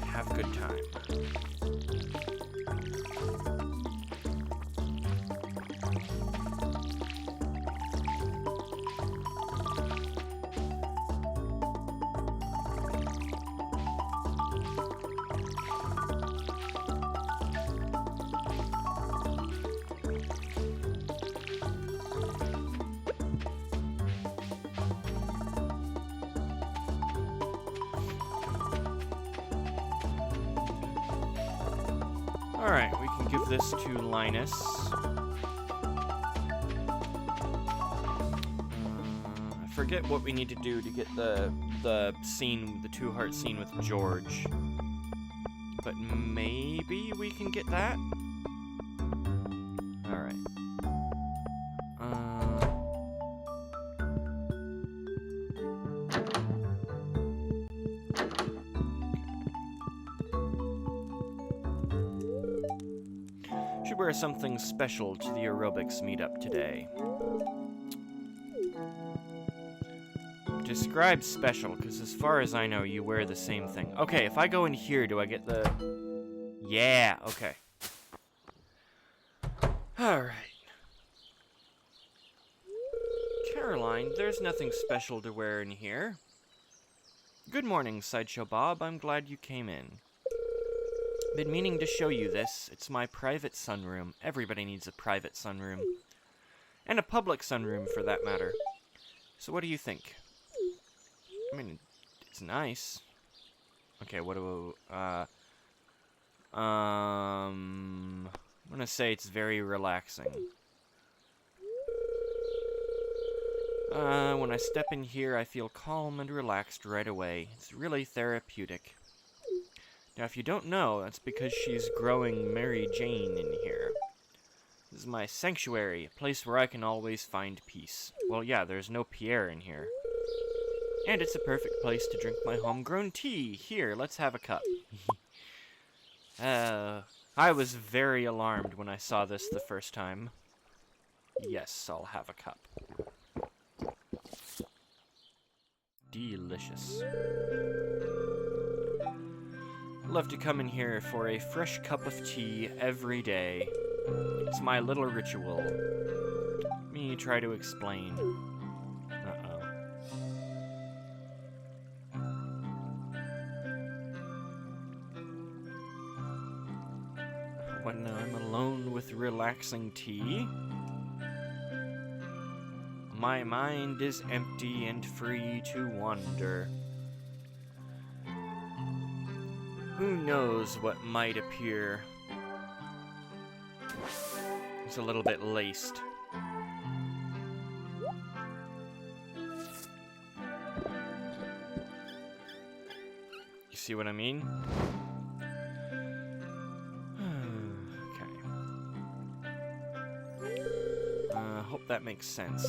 Have a good time. Alright, we can give this to Linus. I forget what we need to do to get the scene, the 2-heart scene with George. But maybe we can get that? Alright. Should wear something special to the aerobics meetup today. Describe special, because as far as I know, you wear the same thing. Okay, if I go in here, do I get the... Yeah, okay. Alright. Caroline, there's nothing special to wear in here. Good morning, Sideshow Bob. I'm glad you came in. Been meaning to show you this. It's my private sunroom. Everybody needs a private sunroom. And a public sunroom, for that matter. So what do you think? I mean, it's nice. Okay, what do I'm gonna say it's very relaxing. When I step in here, I feel calm and relaxed right away. It's really therapeutic. Now, if you don't know, that's because she's growing Mary Jane in here. This is my sanctuary, a place where I can always find peace. Well, yeah, there's no Pierre in here. And it's a perfect place to drink my homegrown tea. Here, let's have a cup. I was very alarmed when I saw this the first time. Yes, I'll have a cup. Delicious. Love to come in here for a fresh cup of tea every day. It's my little ritual. Let me try to explain. Uh-oh. When I'm alone with relaxing tea, my mind is empty and free to wander. Who knows what might appear? It's a little bit laced. You see what I mean? Hope that makes sense.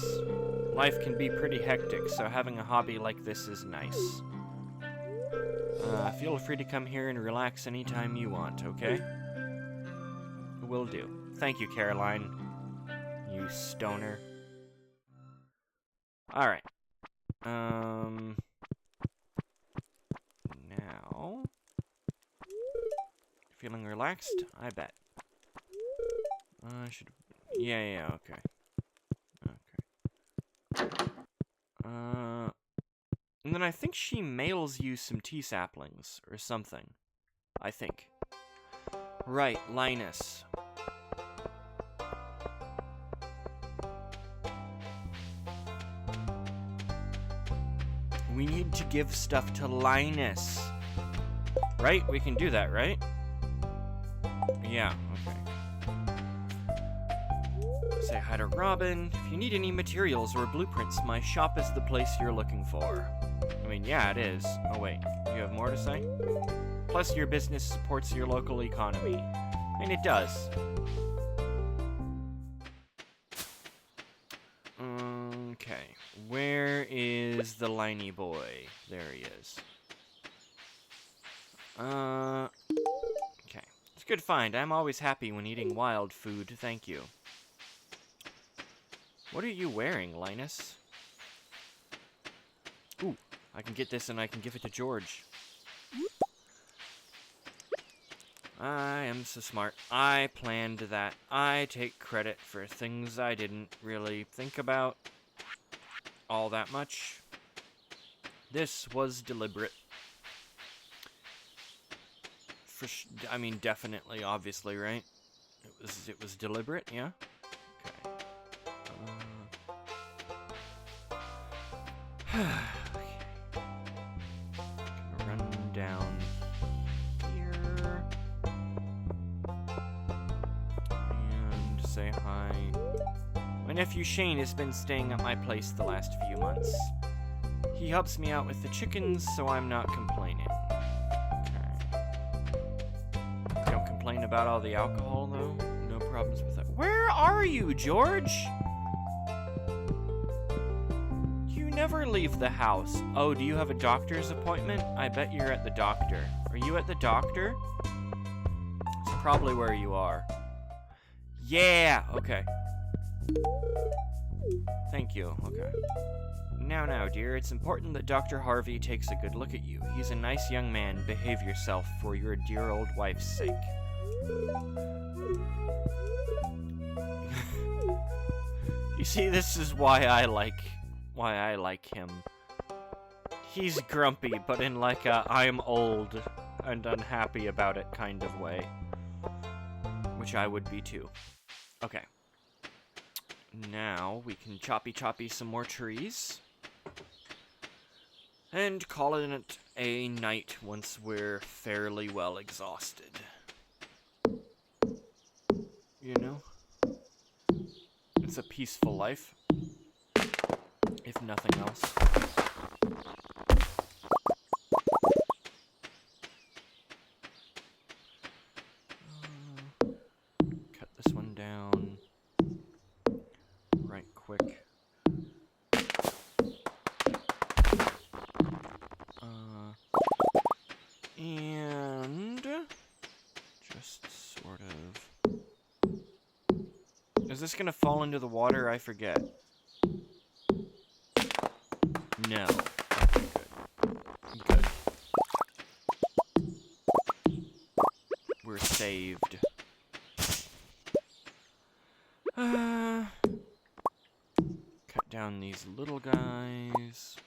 Life can be pretty hectic, so having a hobby like this is nice. Feel free to come here and relax anytime you want, okay? Will do. Thank you, Caroline. You stoner. Alright. Now... Feeling relaxed? I bet. Should... Yeah, okay. And then I think she mails you some tea saplings, or something. I think. Right, Linus. We need to give stuff to Linus. Right? We can do that, right? Yeah, okay. Say hi to Robin. If you need any materials or blueprints, my shop is the place you're looking for. I mean, yeah, it is. Oh, wait. You have more to say? Plus, your business supports your local economy. And it does. Okay. Where is the Liney boy? There he is. Okay. It's a good find. I'm always happy when eating wild food. Thank you. What are you wearing, Linus? Ooh, I can get this and I can give it to George. I am so smart. I planned that. I take credit for things I didn't really think about all that much. This was deliberate. I mean, definitely, obviously, right? It was deliberate, yeah? Okay. Run down here and say hi. My nephew Shane has been staying at my place the last few months. He helps me out with the chickens, so I'm not complaining. Okay. Don't complain about all the alcohol, though. No problems with that. Where are you, George? Never leave the house. Oh, do you have a doctor's appointment? I bet you're at the doctor. Are you at the doctor? It's probably where you are. Yeah! Okay. Thank you. Okay. Now, dear, it's important that Dr. Harvey takes a good look at you. He's a nice young man. Behave yourself for your dear old wife's sake. You see, this is why I like him. He's grumpy, but in like a I'm old and unhappy about it kind of way. Which I would be too. Okay. Now we can choppy some more trees. And call it a night once we're fairly well exhausted. You know? It's a peaceful life. If nothing else. Cut this one down. Right quick. Is this gonna fall into the water? I forget. No. Okay, good. We're saved. Cut down these little guys.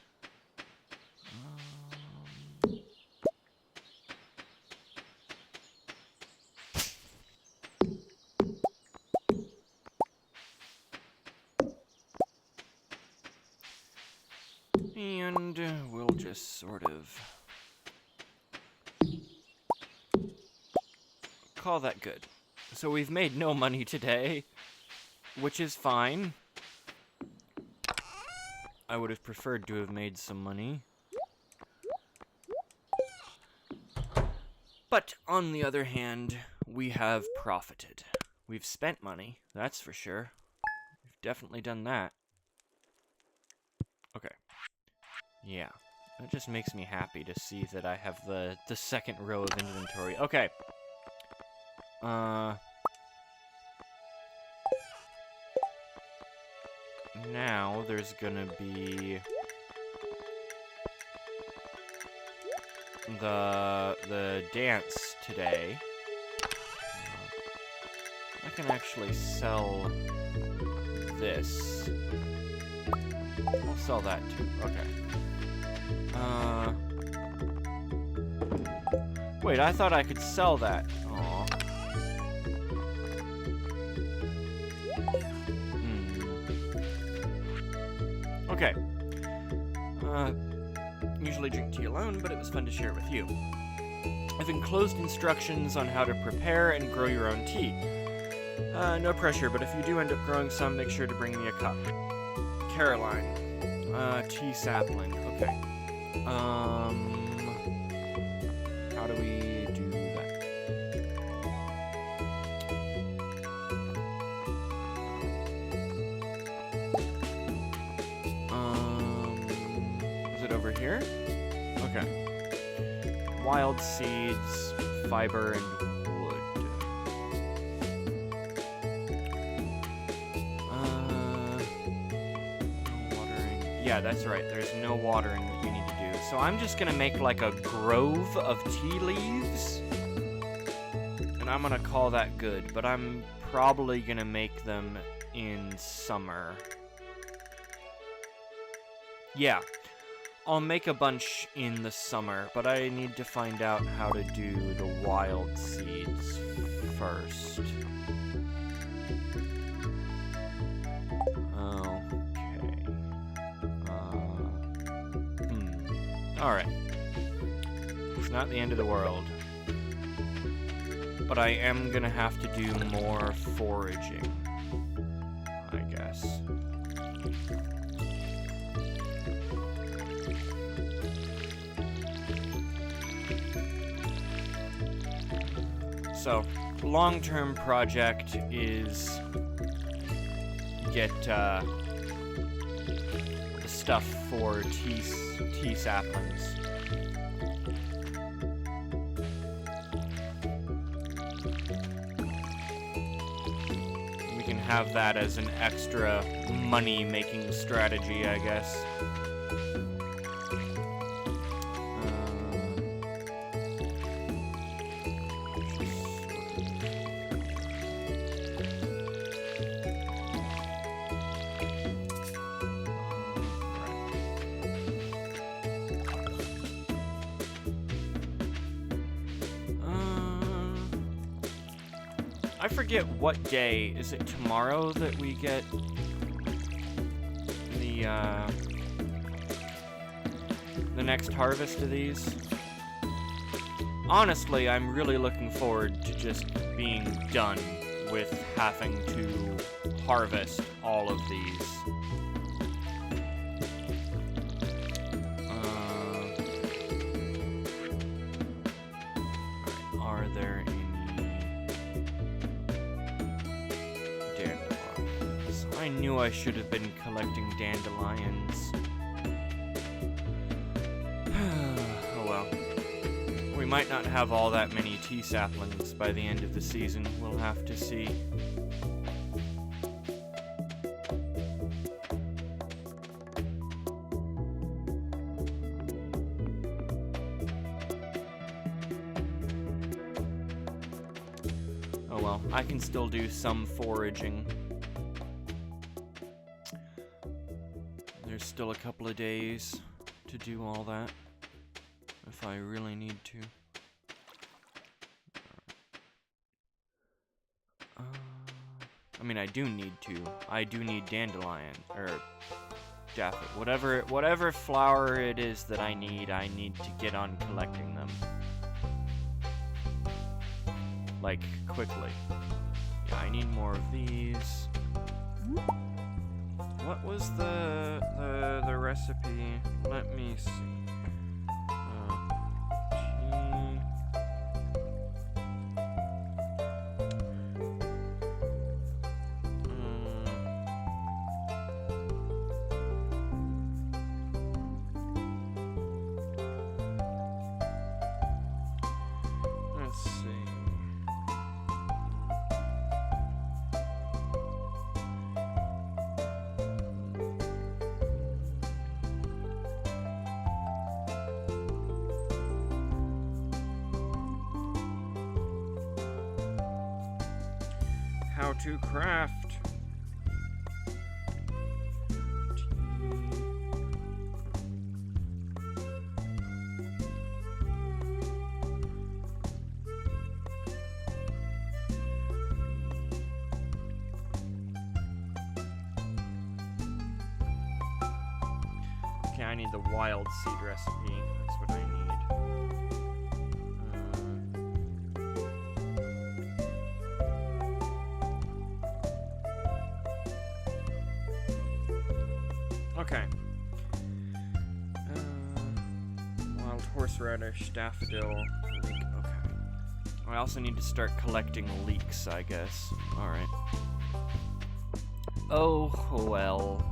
And we'll just sort of call that good. So we've made no money today, which is fine. I would have preferred to have made some money. But on the other hand, we have profited. We've spent money, that's for sure. We've definitely done that. Okay. Yeah. That just makes me happy to see that I have the second row of inventory. Okay. Now there's gonna be the dance today. I can actually sell this. I'll sell that too. Okay. Wait, I thought I could sell that. Aw. Okay. Usually drink tea alone, but it was fun to share with you. I've enclosed instructions on how to prepare and grow your own tea. No pressure, but if you do end up growing some, make sure to bring me a cup. Caroline. Tea sapling. Okay. How do we do that? Is it over here? Okay. Wild seeds, fiber, and wood. Watering. Yeah, that's right. There's no watering that you need to do. So I'm just gonna make like a grove of tea leaves. And I'm gonna call that good, but I'm probably gonna make them in summer. Yeah. I'll make a bunch in the summer, but I need to find out how to do the wild seeds first. Okay. Alright. It's not the end of the world. But I am gonna have to do more foraging, I guess. So, long-term project is get the stuff for tea saplings. We can have that as an extra money-making strategy, I guess. I forget what day. Is it tomorrow that we get the next harvest of these? Honestly, I'm really looking forward to just being done with having to harvest all of these. Are there any dandelions? I knew I should have been collecting dandelions. Oh well. We might not have all that many tea saplings by the end of the season. We'll have to see. Oh well, I can still do some foraging. There's still a couple of days to do all that, if I really need to. I mean, I do need to. I do need dandelion, or daffodil, whatever flower it is that I need to get on collecting them. Like, quickly. Yeah, I need more of these. What was the recipe? Let me see. Let's see. How to craft. Okay, I need the wild seed recipe. That's what I need. Okay. Wild horseradish, daffodil, leek. Okay. I also need to start collecting leeks, I guess. Alright. Oh, well.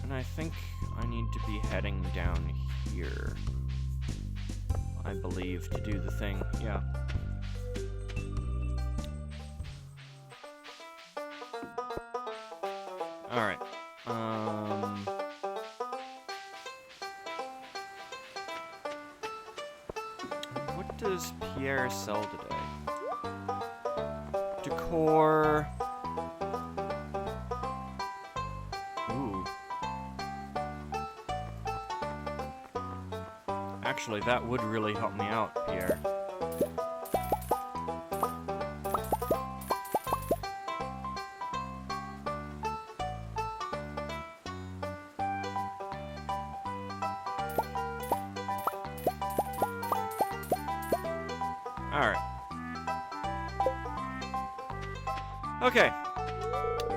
And I think I need to be heading down here, I believe, to do the thing. Yeah. Alright. What does Pierre sell today? Decor. Ooh. Actually, that would really help me out, Pierre. Alright. Okay.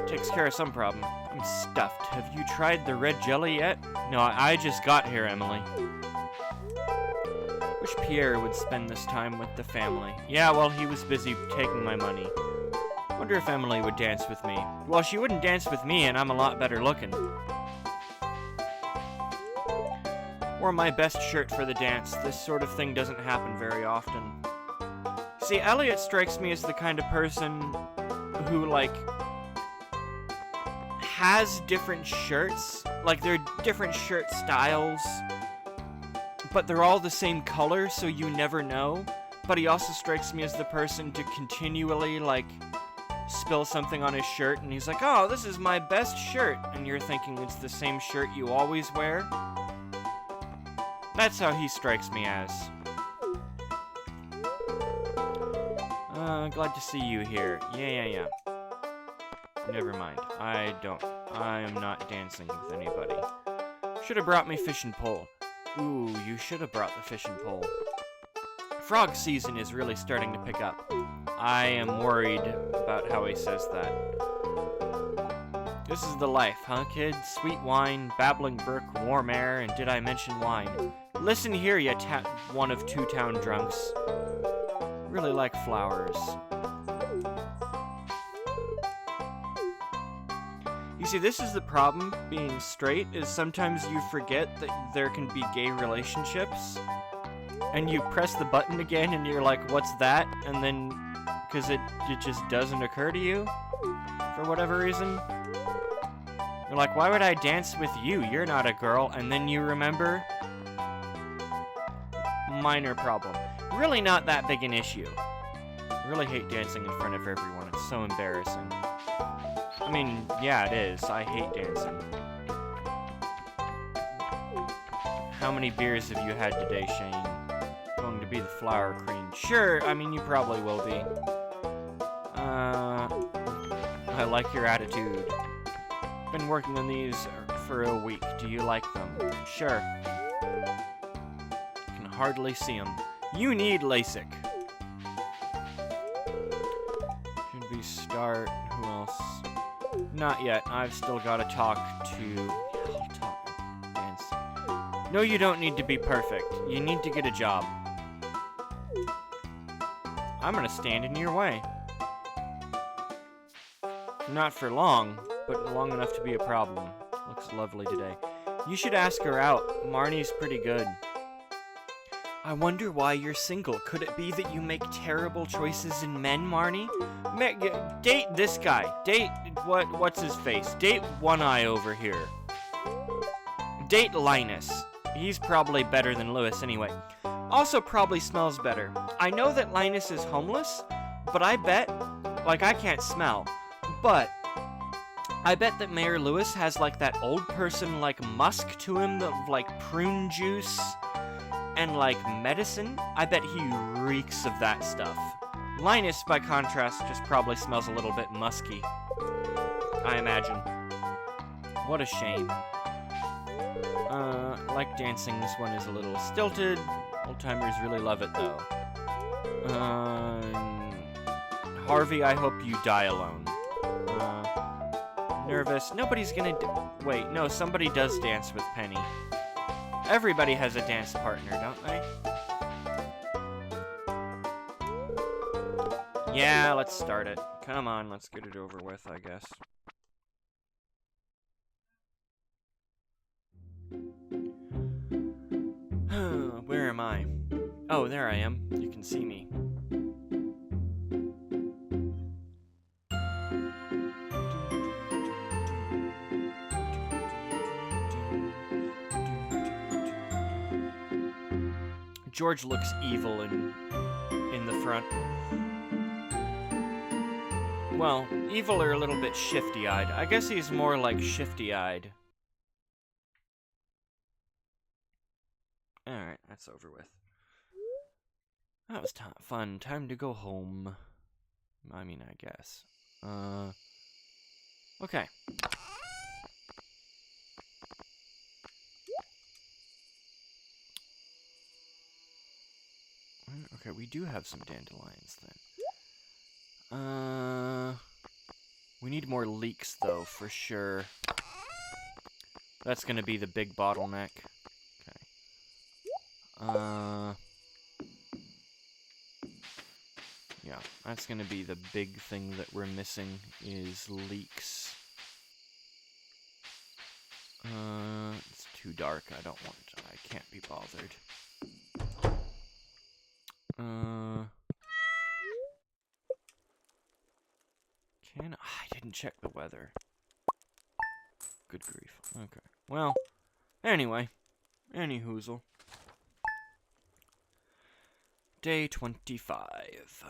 Takes care of some problem. I'm stuffed. Have you tried the red jelly yet? No, I just got here, Emily. Wish Pierre would spend this time with the family. Yeah, well, he was busy taking my money. Wonder if Emily would dance with me. Well, she wouldn't dance with me, and I'm a lot better looking. Wore my best shirt for the dance. This sort of thing doesn't happen very often. See, Elliot strikes me as the kind of person who, like, has different shirts. Like, they're different shirt styles, but they're all the same color, so you never know. But he also strikes me as the person to continually, like, spill something on his shirt, and he's like, oh, this is my best shirt. And you're thinking it's the same shirt you always wear. That's how he strikes me as. Glad to see you here. Yeah. Never mind. I am not dancing with anybody. Should have brought me fishing pole. Ooh, you should have brought the fishing pole. Frog season is really starting to pick up. I am worried about how he says that. This is the life, huh, kids? Sweet wine, babbling brook, warm air, and did I mention wine? Listen here, you one of two town drunks. Really like flowers. You see, this is the problem being straight, is sometimes you forget that there can be gay relationships, and you press the button again and you're like, what's that? And then, because it just doesn't occur to you, for whatever reason. You're like, why would I dance with you? You're not a girl. And then you remember, minor problem. Really not that big an issue. I really hate dancing in front of everyone. It's so embarrassing. I mean, yeah, it is. I hate dancing. How many beers have you had today, Shane? Going to be the flower queen. Sure, I mean, you probably will be. I like your attitude. Been working on these for a week. Do you like them? Sure. Can hardly see them. You need LASIK. Should we start? Who else? Not yet. I've still got to talk to... I'll talk. Dance. No, you don't need to be perfect. You need to get a job. I'm gonna stand in your way. Not for long, but long enough to be a problem. Looks lovely today. You should ask her out. Marnie's pretty good. I wonder why you're single. Could it be that you make terrible choices in men, Marnie? Date this guy. Date what's his face? Date One Eye over here. Date Linus. He's probably better than Lewis anyway. Also probably smells better. I know that Linus is homeless, but I bet, like, I can't smell, but I bet that Mayor Lewis has, like, that old person, like, musk to him, like, prune juice and, like, medicine. I bet he reeks of that stuff. Linus, by contrast, just probably smells a little bit musky, I imagine. What a shame. Like dancing, this one is a little stilted. Old-timers really love it, though. Harvey, I hope you die alone. Nervous. Nobody's gonna wait, no, somebody does dance with Penny. Everybody has a dance partner, don't they? Yeah, let's start it. Come on, let's get it over with, I guess. Where am I? Oh, there I am. You can see me. George looks evil in the front. Well, evil or a little bit shifty-eyed. I guess he's more like shifty-eyed. Alright, that's over with. That was fun. Time to go home. I mean, I guess. Okay. Okay, we do have some dandelions then. We need more leeks though, for sure. That's gonna be the big bottleneck. Yeah, that's gonna be the big thing that we're missing is leeks. It's too dark. I can't be bothered. I didn't check the weather. Good grief. Okay. Well, anyway. Anyhoozle. Day 25.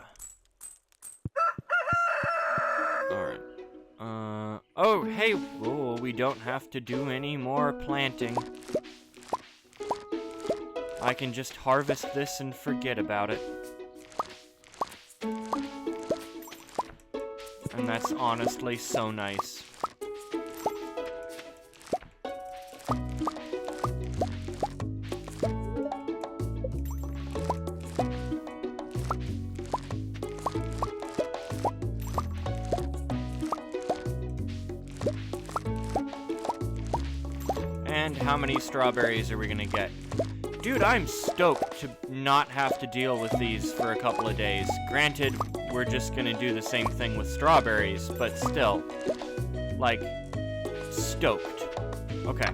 Alright. Oh, hey, oh, we don't have to do any more planting. I can just harvest this and forget about it. And that's honestly so nice. And how many strawberries are we gonna get? Dude, I'm stoked to not have to deal with these for a couple of days. Granted, we're just gonna do the same thing with strawberries, but still. Like, stoked. Okay.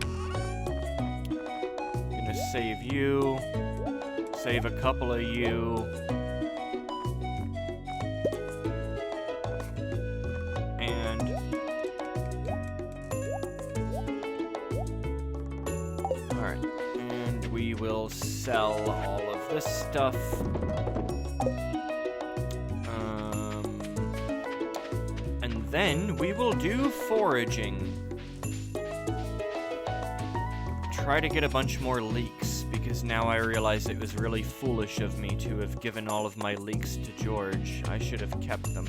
Gonna save you. Save a couple of you. Alright. And we will sell all of this stuff. And then we will do foraging. Try to get a bunch more leeks, because now I realize it was really foolish of me to have given all of my leeks to George. I should have kept them.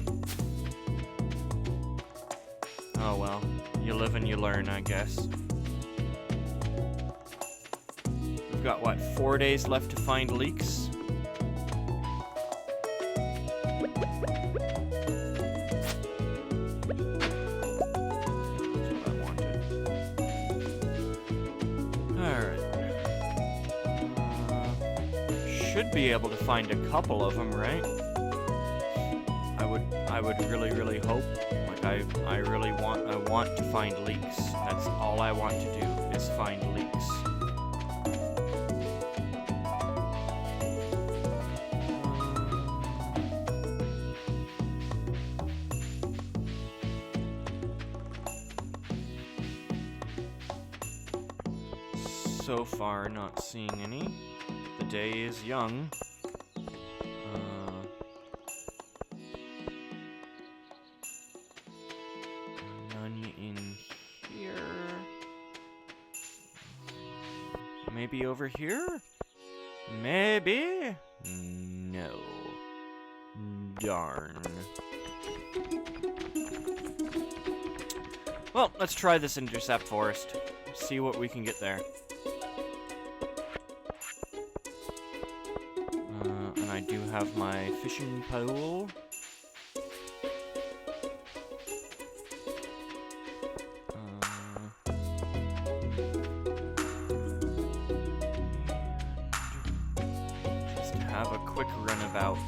Oh well, you live and you learn, I guess. We've got, what, 4 days left to find leeks? Should be able to find a couple of them, right? I would really hope. Like I want to find leeks. That's all I want to do is find leeks. So far, not seeing any. The day is young. None in here. Maybe over here? Maybe? No. Darn. Well, let's try this intercept forest. See what we can get there. I do have my fishing pole. Just to have a quick runabout.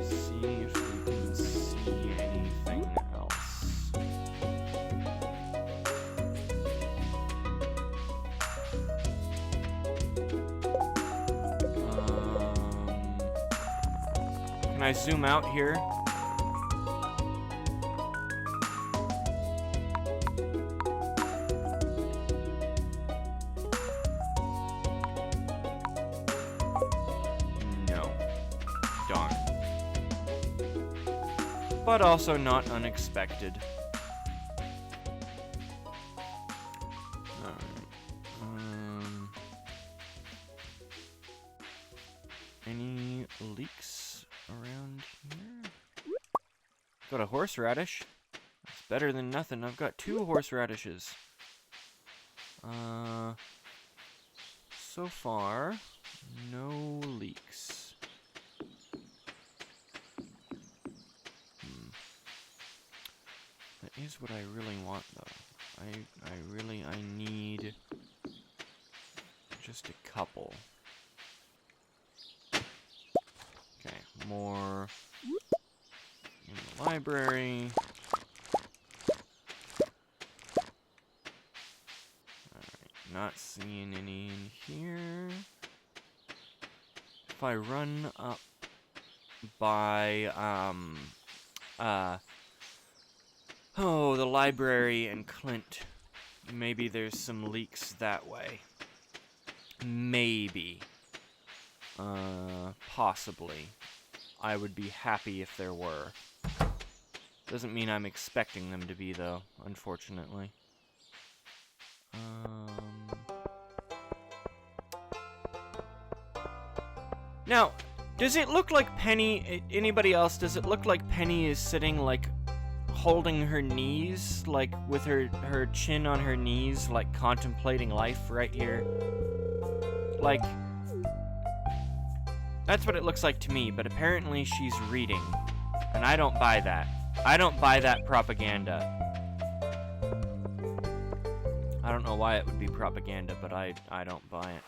See if we can see anything else. Can I zoom out here? No. Darn. But also not unexpected. Any leeks around here? Got a horseradish. That's better than nothing. I've got 2 horseradishes. So far, no leeks. That is what I really want, though. I need just a couple. Okay, more in the library. Alright, not seeing any in here. If I run up by, the library and Clint, maybe there's some leaks that way. Maybe. Possibly. I would be happy if there were. Doesn't mean I'm expecting them to be, though, unfortunately. Now, does it look like Penny, anybody else, does it look like Penny is sitting, like, holding her knees, like, with her chin on her knees, like, contemplating life right here? Like, that's what it looks like to me, but apparently she's reading. And I don't buy that. I don't buy that propaganda. I don't know why it would be propaganda, but I don't buy it.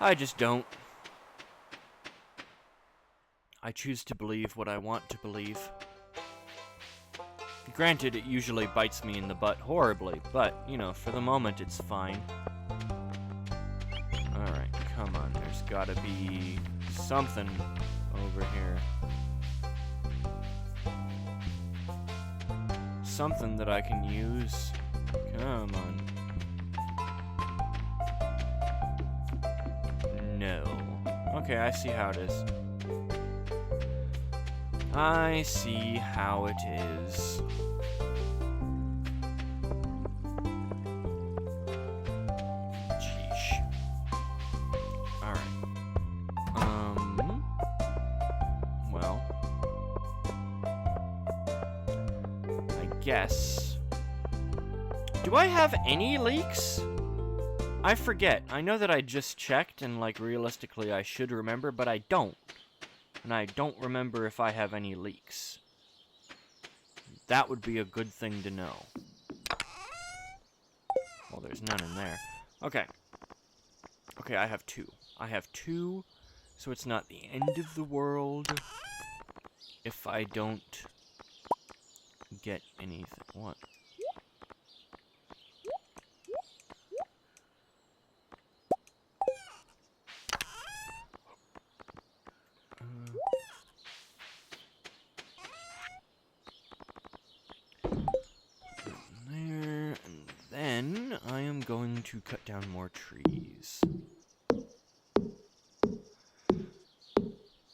I just don't. I choose to believe what I want to believe. Granted, it usually bites me in the butt horribly, but, you know, for the moment, it's fine. Alright, come on, there's gotta be something over here. Something that I can use Come on. No. Okay, I see how it is. I see how it is. Sheesh. Alright. Well. I guess. Do I have any leaks? I forget. I know that I just checked, and, like, realistically I should remember, but I don't. And I don't remember if I have any leaks. That would be a good thing to know. Well, there's none in there. Okay. Okay, I have 2. I have 2, so it's not the end of the world if I don't get anything. What? There, and then I am going to cut down more trees.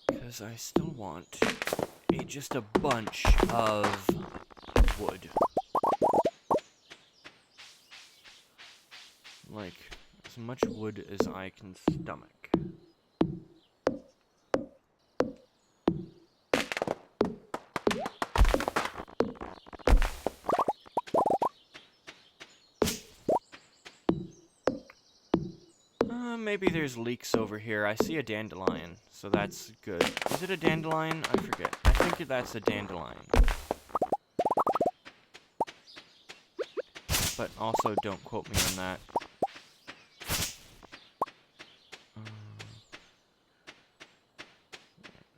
Because I still want just a bunch of wood. Like, as much wood as I can stomach. Maybe there's leaks over here. I see a dandelion, so that's good. Is it a dandelion? I forget. I think that's a dandelion. But also, don't quote me on that.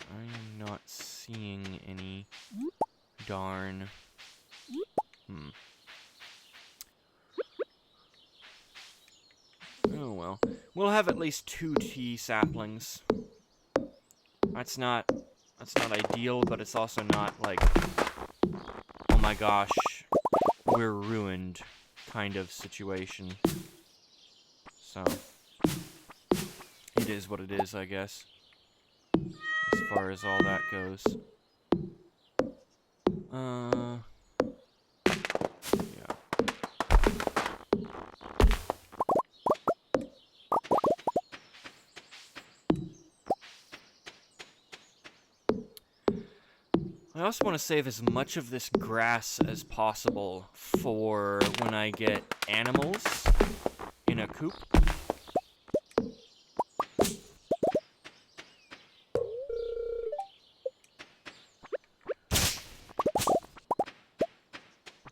I am not seeing any. Darn. Oh well. We'll have at least 2 tea saplings. That's not ideal, but it's also not like, oh my gosh, we're ruined kind of situation. So it is what it is, I guess. As far as all that goes. Yeah. I also want to save as much of this grass as possible for when I get animals in a coop.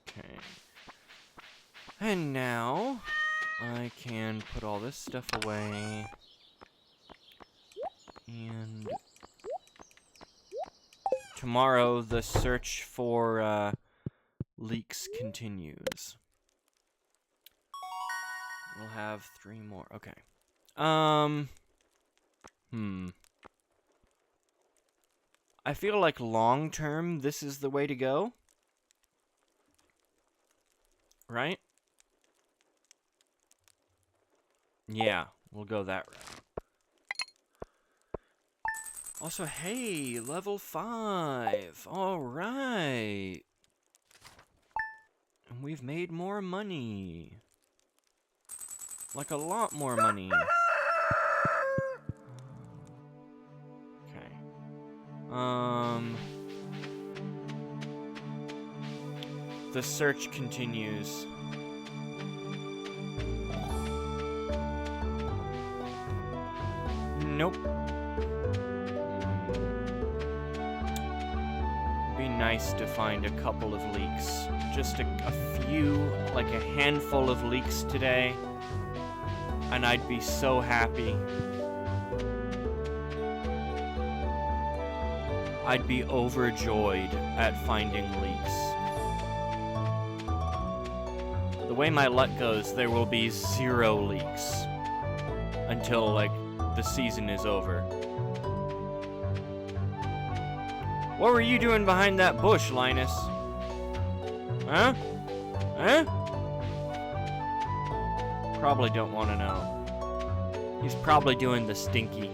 Okay. And now I can put all this stuff away. And tomorrow, the search for leaks continues. We'll have 3 more. Okay. I feel like long term, this is the way to go. Right? Yeah, we'll go that route. Also, hey, level 5. All right. And we've made more money. Like a lot more money. Okay. The search continues. Nope. Be nice to find a couple of leaks. Just a few, like a handful of leaks today. And I'd be so happy. I'd be overjoyed at finding leaks. The way my luck goes, there will be 0 leaks. Until, like, the season is over. What were you doing behind that bush, Linus? Huh? Huh? probably don't want to know. He's probably doing the stinky.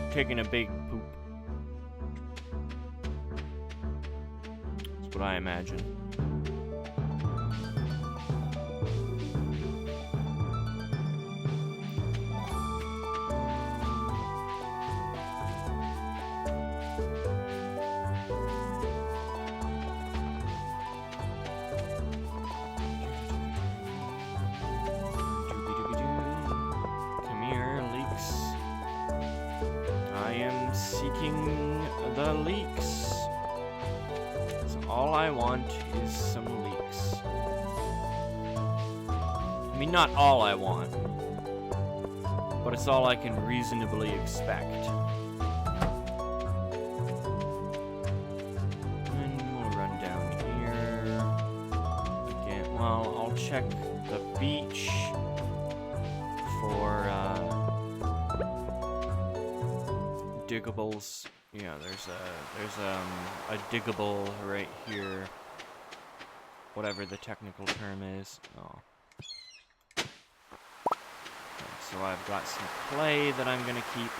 Taking a big poop. That's what I imagine. Seeking the leaks. So all I want is some leaks. I mean, not all I want, but it's all I can reasonably expect. And we'll run down here. Again, well, I'll check the beach for, diggables. Yeah, there's a diggable right here. Whatever the technical term is. Oh. Okay, so I've got some clay that I'm gonna keep.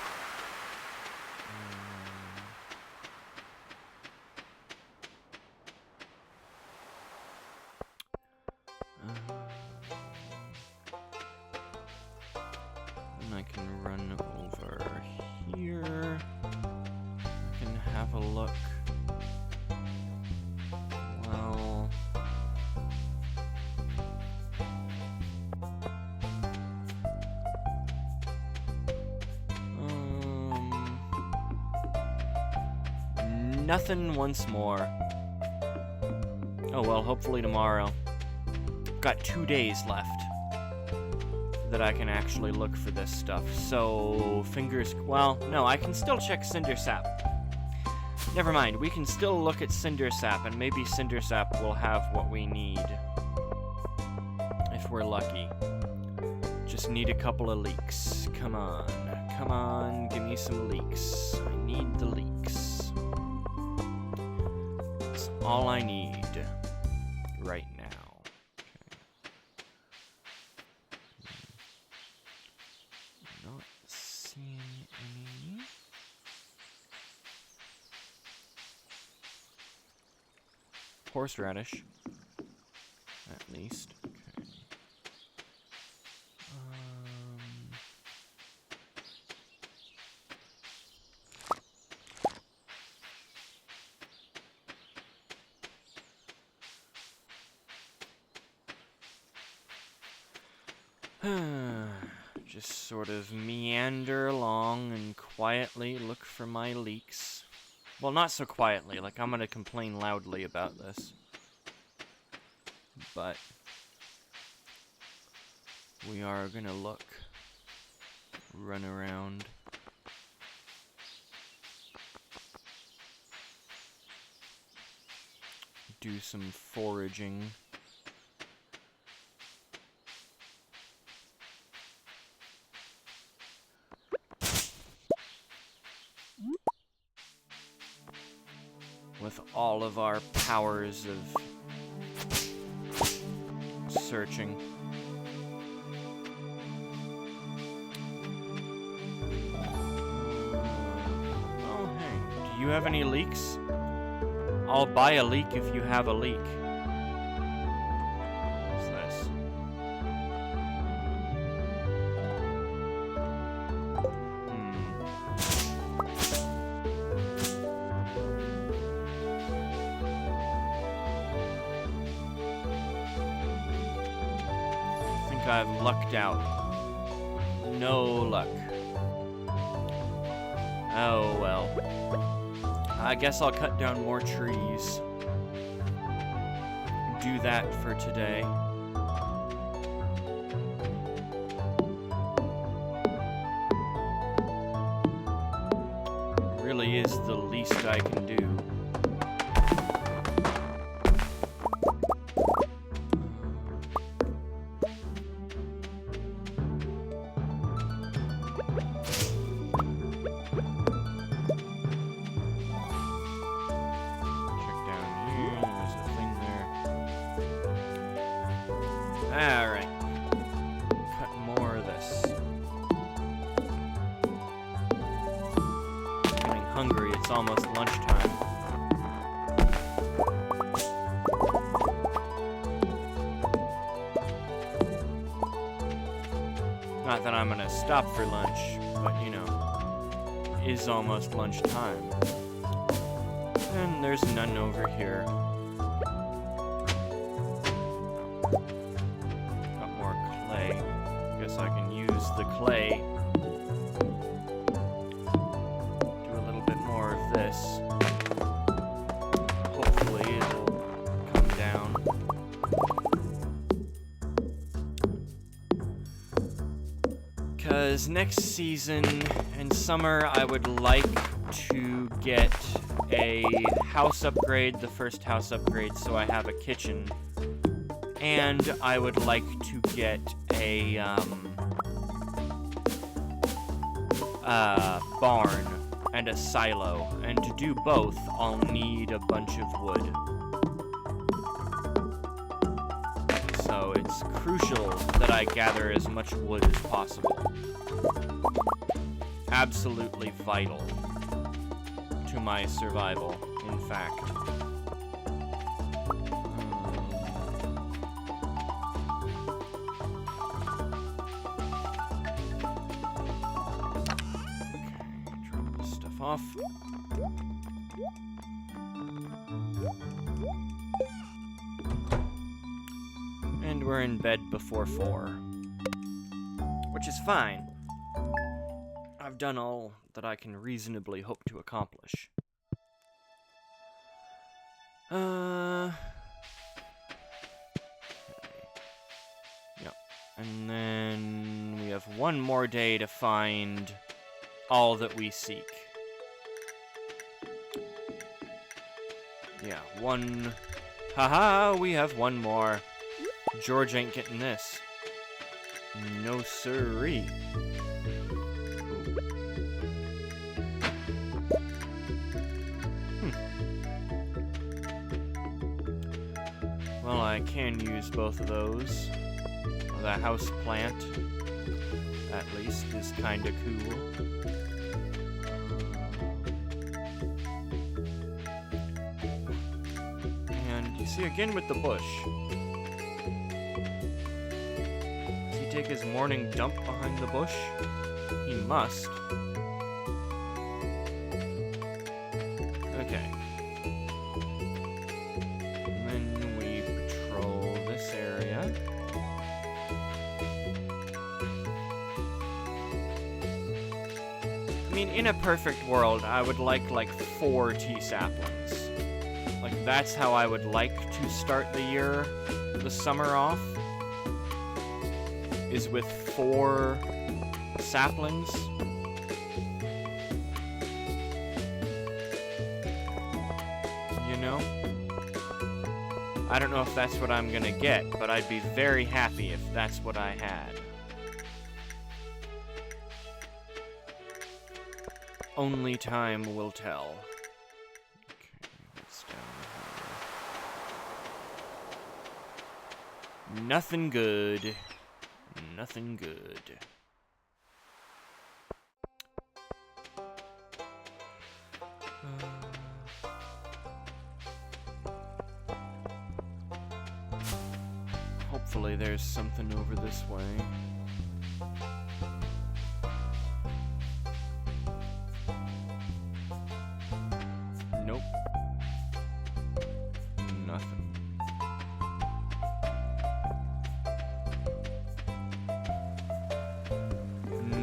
And I can run over here. I can have a look. Well, nothing once more. Oh well, hopefully tomorrow. Got 2 days left that I can actually look for this stuff. So, well, no, I can still check Cinder Sap. Never mind, we can still look at Cinder Sap, and maybe Cinder Sap will have what we need. If we're lucky. Just need a couple of leaks. Come on, give me some leaks. I need the leaks. That's all I need right now. Not seeing any. Horseradish, at least. Okay. Just sort of meander along and quietly look for my leaks. Well, not so quietly, like I'm gonna complain loudly about this. But we are gonna look, run around. Do some foraging. With all of our powers of searching. Oh, hey. Do you have any leaks? I'll buy a leak if you have a leak. What's this? I've lucked out. No luck. Oh well. I guess I'll cut down more trees. Do that for today. Really is the least I can do. Alright. hungry. It's almost lunchtime. Not that I'm gonna stop for lunch, but you know, it is almost lunchtime. And there's none over here. Got more clay. Guess I can use the clay. Do a little bit more of this. Hopefully it'll come down. Because next season in summer, I would like to get a house upgrade, the first house upgrade, so I have a kitchen. And I would like to get a barn and a silo. And to do both, I'll need a bunch of wood. So it's crucial that I gather as much wood as possible. Absolutely vital to my survival, in fact. Okay, drop this stuff off. And we're in bed before 4. Which is fine. I've done all that I can reasonably hope to accomplish. Okay. Yep. And then we have one more day to find all that we seek. Yeah, one. Haha, we have one more. George ain't getting this. No siree. Well, I can use both of those. The house plant, at least, is kinda cool. And you see again with the bush. Does he take his morning dump behind the bush? He must. Okay. And then we patrol this area. I mean, in a perfect world, I would like 4 tea saplings. Like, that's how I would like to start the year, the summer off, is with 4 saplings. You know? I don't know if that's what I'm gonna get, but I'd be very happy if that's what I had. Only time will tell. Okay, what's down here? Nothing good. Nothing good. Hopefully there's something over this way. Nope. Nothing.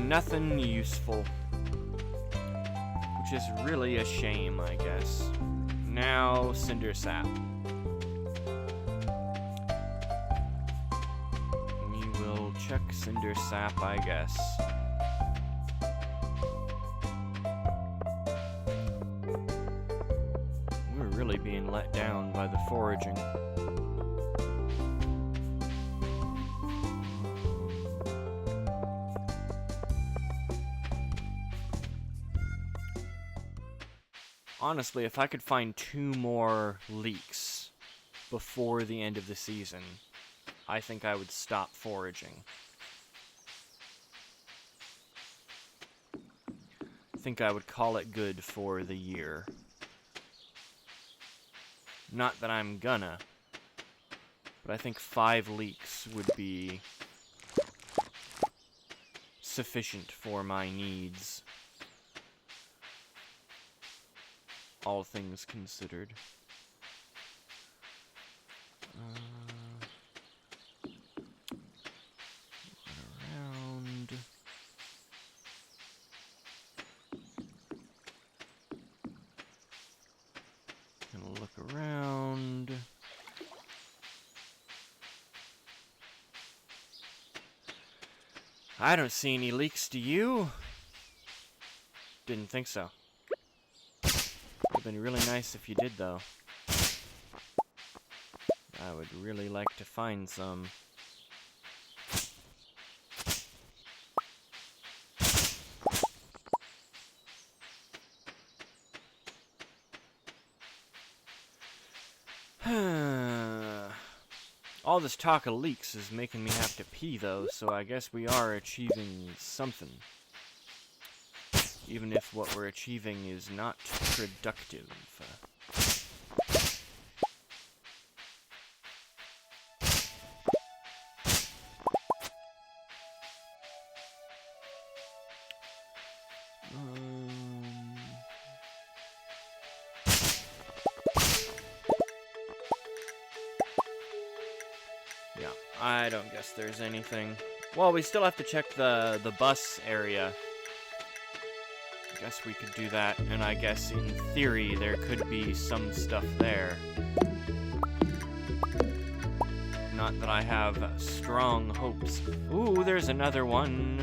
Nothing useful. Which is really a shame, I guess. Now, cinder sap. We will check cinder sap, I guess. We're really being let down by the foraging. Honestly, if I could find 2 more leeks before the end of the season, I think I would stop foraging. think I would call it good for the year. Not that I'm gonna, but I think 5 leeks would be sufficient for my needs, all things considered. Around. Gonna look around. I don't see any leaks, do you? Didn't think so. Would've been really nice if you did, though. I would really like to find some. All this talk of leaks is making me have to pee, though, so I guess we are achieving something. Even if what we're achieving is not productive. Yeah, I don't guess there's anything. Well, we still have to check the bus area. I guess we could do that, and I guess in theory there could be some stuff there. Not that I have strong hopes. Ooh, there's another one.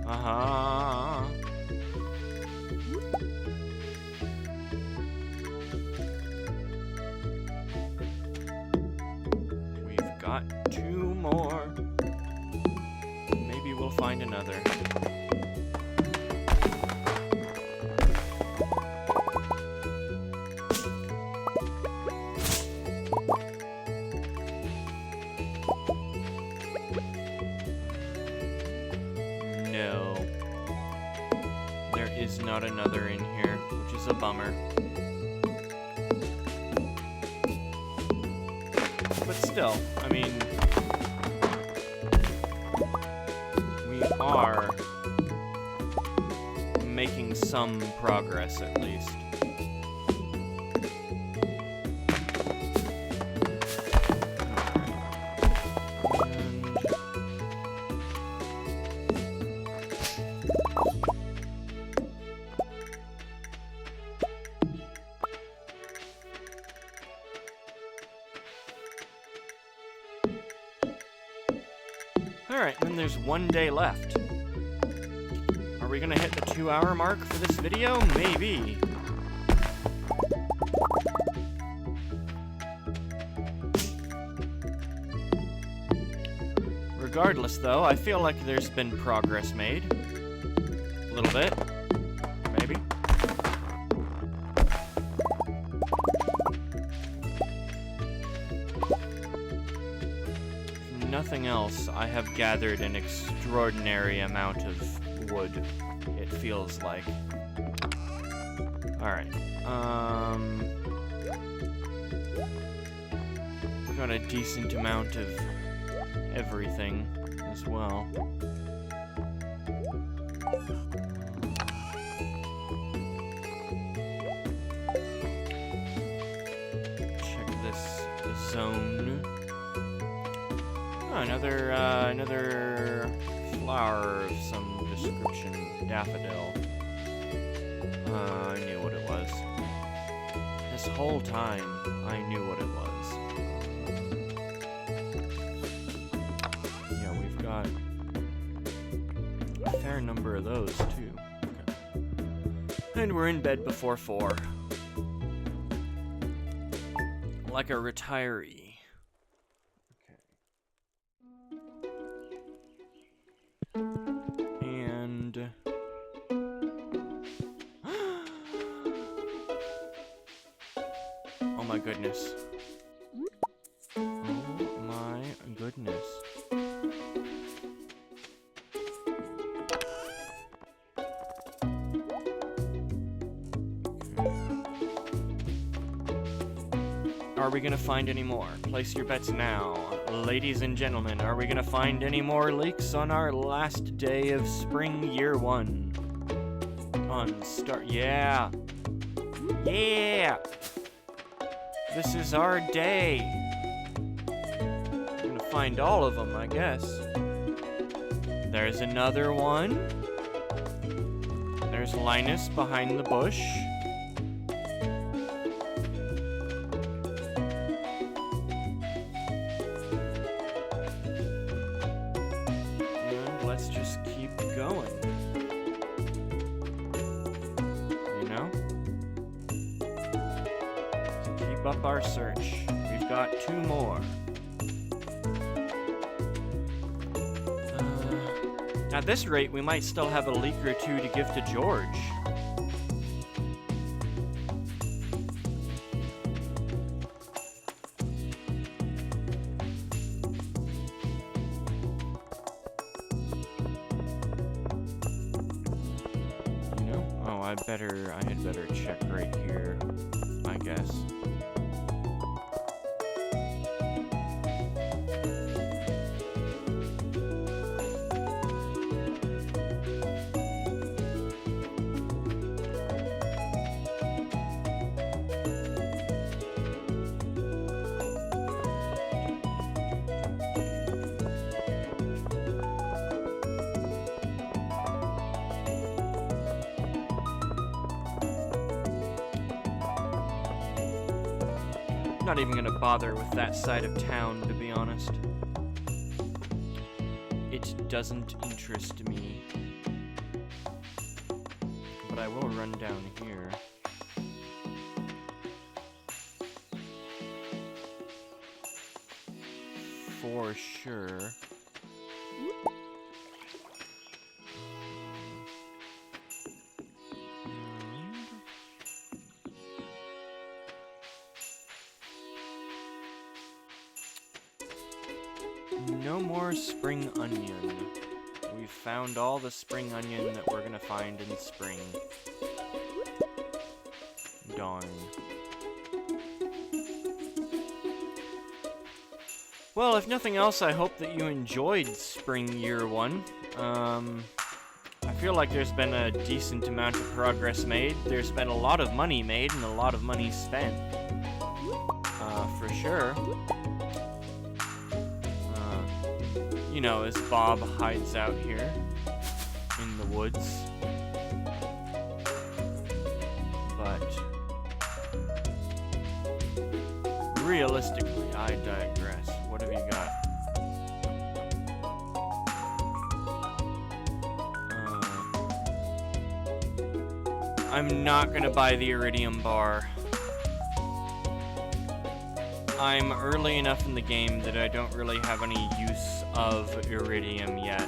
Uh-huh. We've got 2 more. Maybe we'll find another. No. There is not another in here, which is a bummer. But still, I mean, we are making some progress at least. Alright, then there's 1 day left. Are we gonna hit the 2-hour mark for this video? Maybe. Regardless, though, I feel like there's been progress made. A little bit. Maybe. Nothing else, I have gathered an extraordinary amount of wood, it feels like. Alright, we got a decent amount of everything as well. Check this zone. Oh, another flower of some description. Daffodil. I knew what it was. This whole time, I knew what it was. Yeah, we've got a fair number of those, too. Okay. And we're in bed before 4. Like a retiree. Oh my goodness. Oh my goodness. Are we gonna find any more? Place your bets now. Ladies and gentlemen, are we gonna find any more leaks on our last day of spring year 1? Yeah! Yeah! This is our day! I'm gonna find all of them, I guess. There's another one. There's Linus behind the bush. And let's just keep going. You know? Keep up our search. We've got 2 more. At this rate, we might still have a leak or 2 to give to George. You know? Oh, I had better check right here, I guess. Not even gonna bother with that side of town, to be honest. It doesn't interest me. But I will run down here. For sure. No more spring onion. We've found all the spring onion that we're gonna find in spring. Darn. Well, if nothing else, I hope that you enjoyed spring year 1. I feel like there's been a decent amount of progress made. There's been a lot of money made and a lot of money spent. For sure. You know, as Bob hides out here in the woods. But realistically, I digress. What have you got? I'm not gonna buy the iridium bar. I'm early enough in the game that I don't really have any use of iridium yet.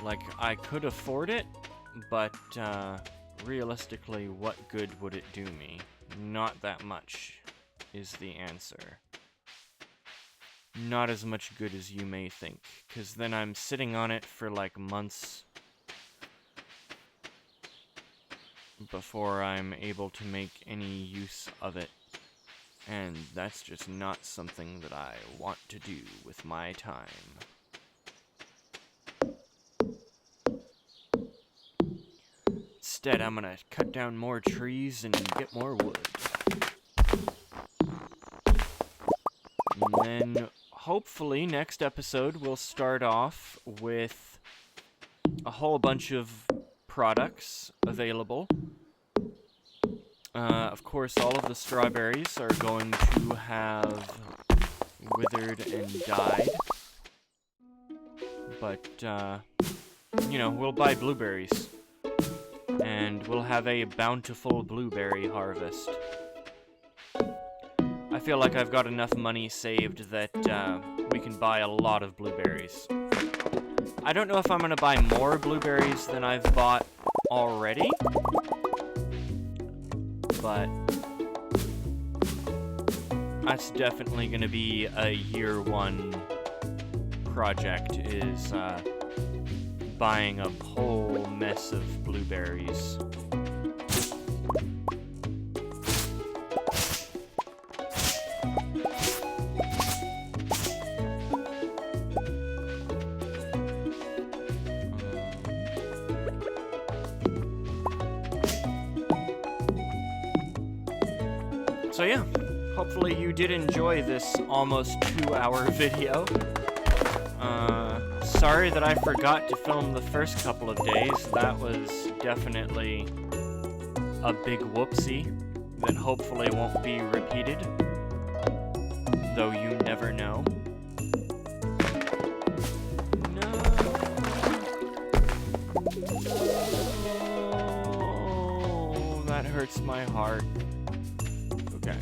Like, I could afford it, but realistically, what good would it do me? Not that much is the answer. Not as much good as you may think, because then I'm sitting on it for like months before I'm able to make any use of it. And that's just not something that I want to do with my time. Instead, I'm gonna cut down more trees and get more wood. And then, hopefully, next episode we'll start off with a whole bunch of products available. Of course, all of the strawberries are going to have withered and died. But, you know, we'll buy blueberries. And we'll have a bountiful blueberry harvest. I feel like I've got enough money saved that we can buy a lot of blueberries. I don't know if I'm going to buy more blueberries than I've bought already. But that's definitely going to be a year 1 project, is buying a whole mess of blueberries. So yeah, hopefully you did enjoy this almost 2-hour video. Sorry that I forgot to film the first couple of days. That was definitely a big whoopsie that hopefully won't be repeated. Though you never know. No. That hurts my heart. Okay.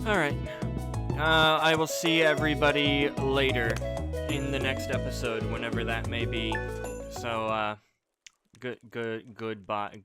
Alright. I will see everybody later in the next episode, whenever that may be. So, goodbye.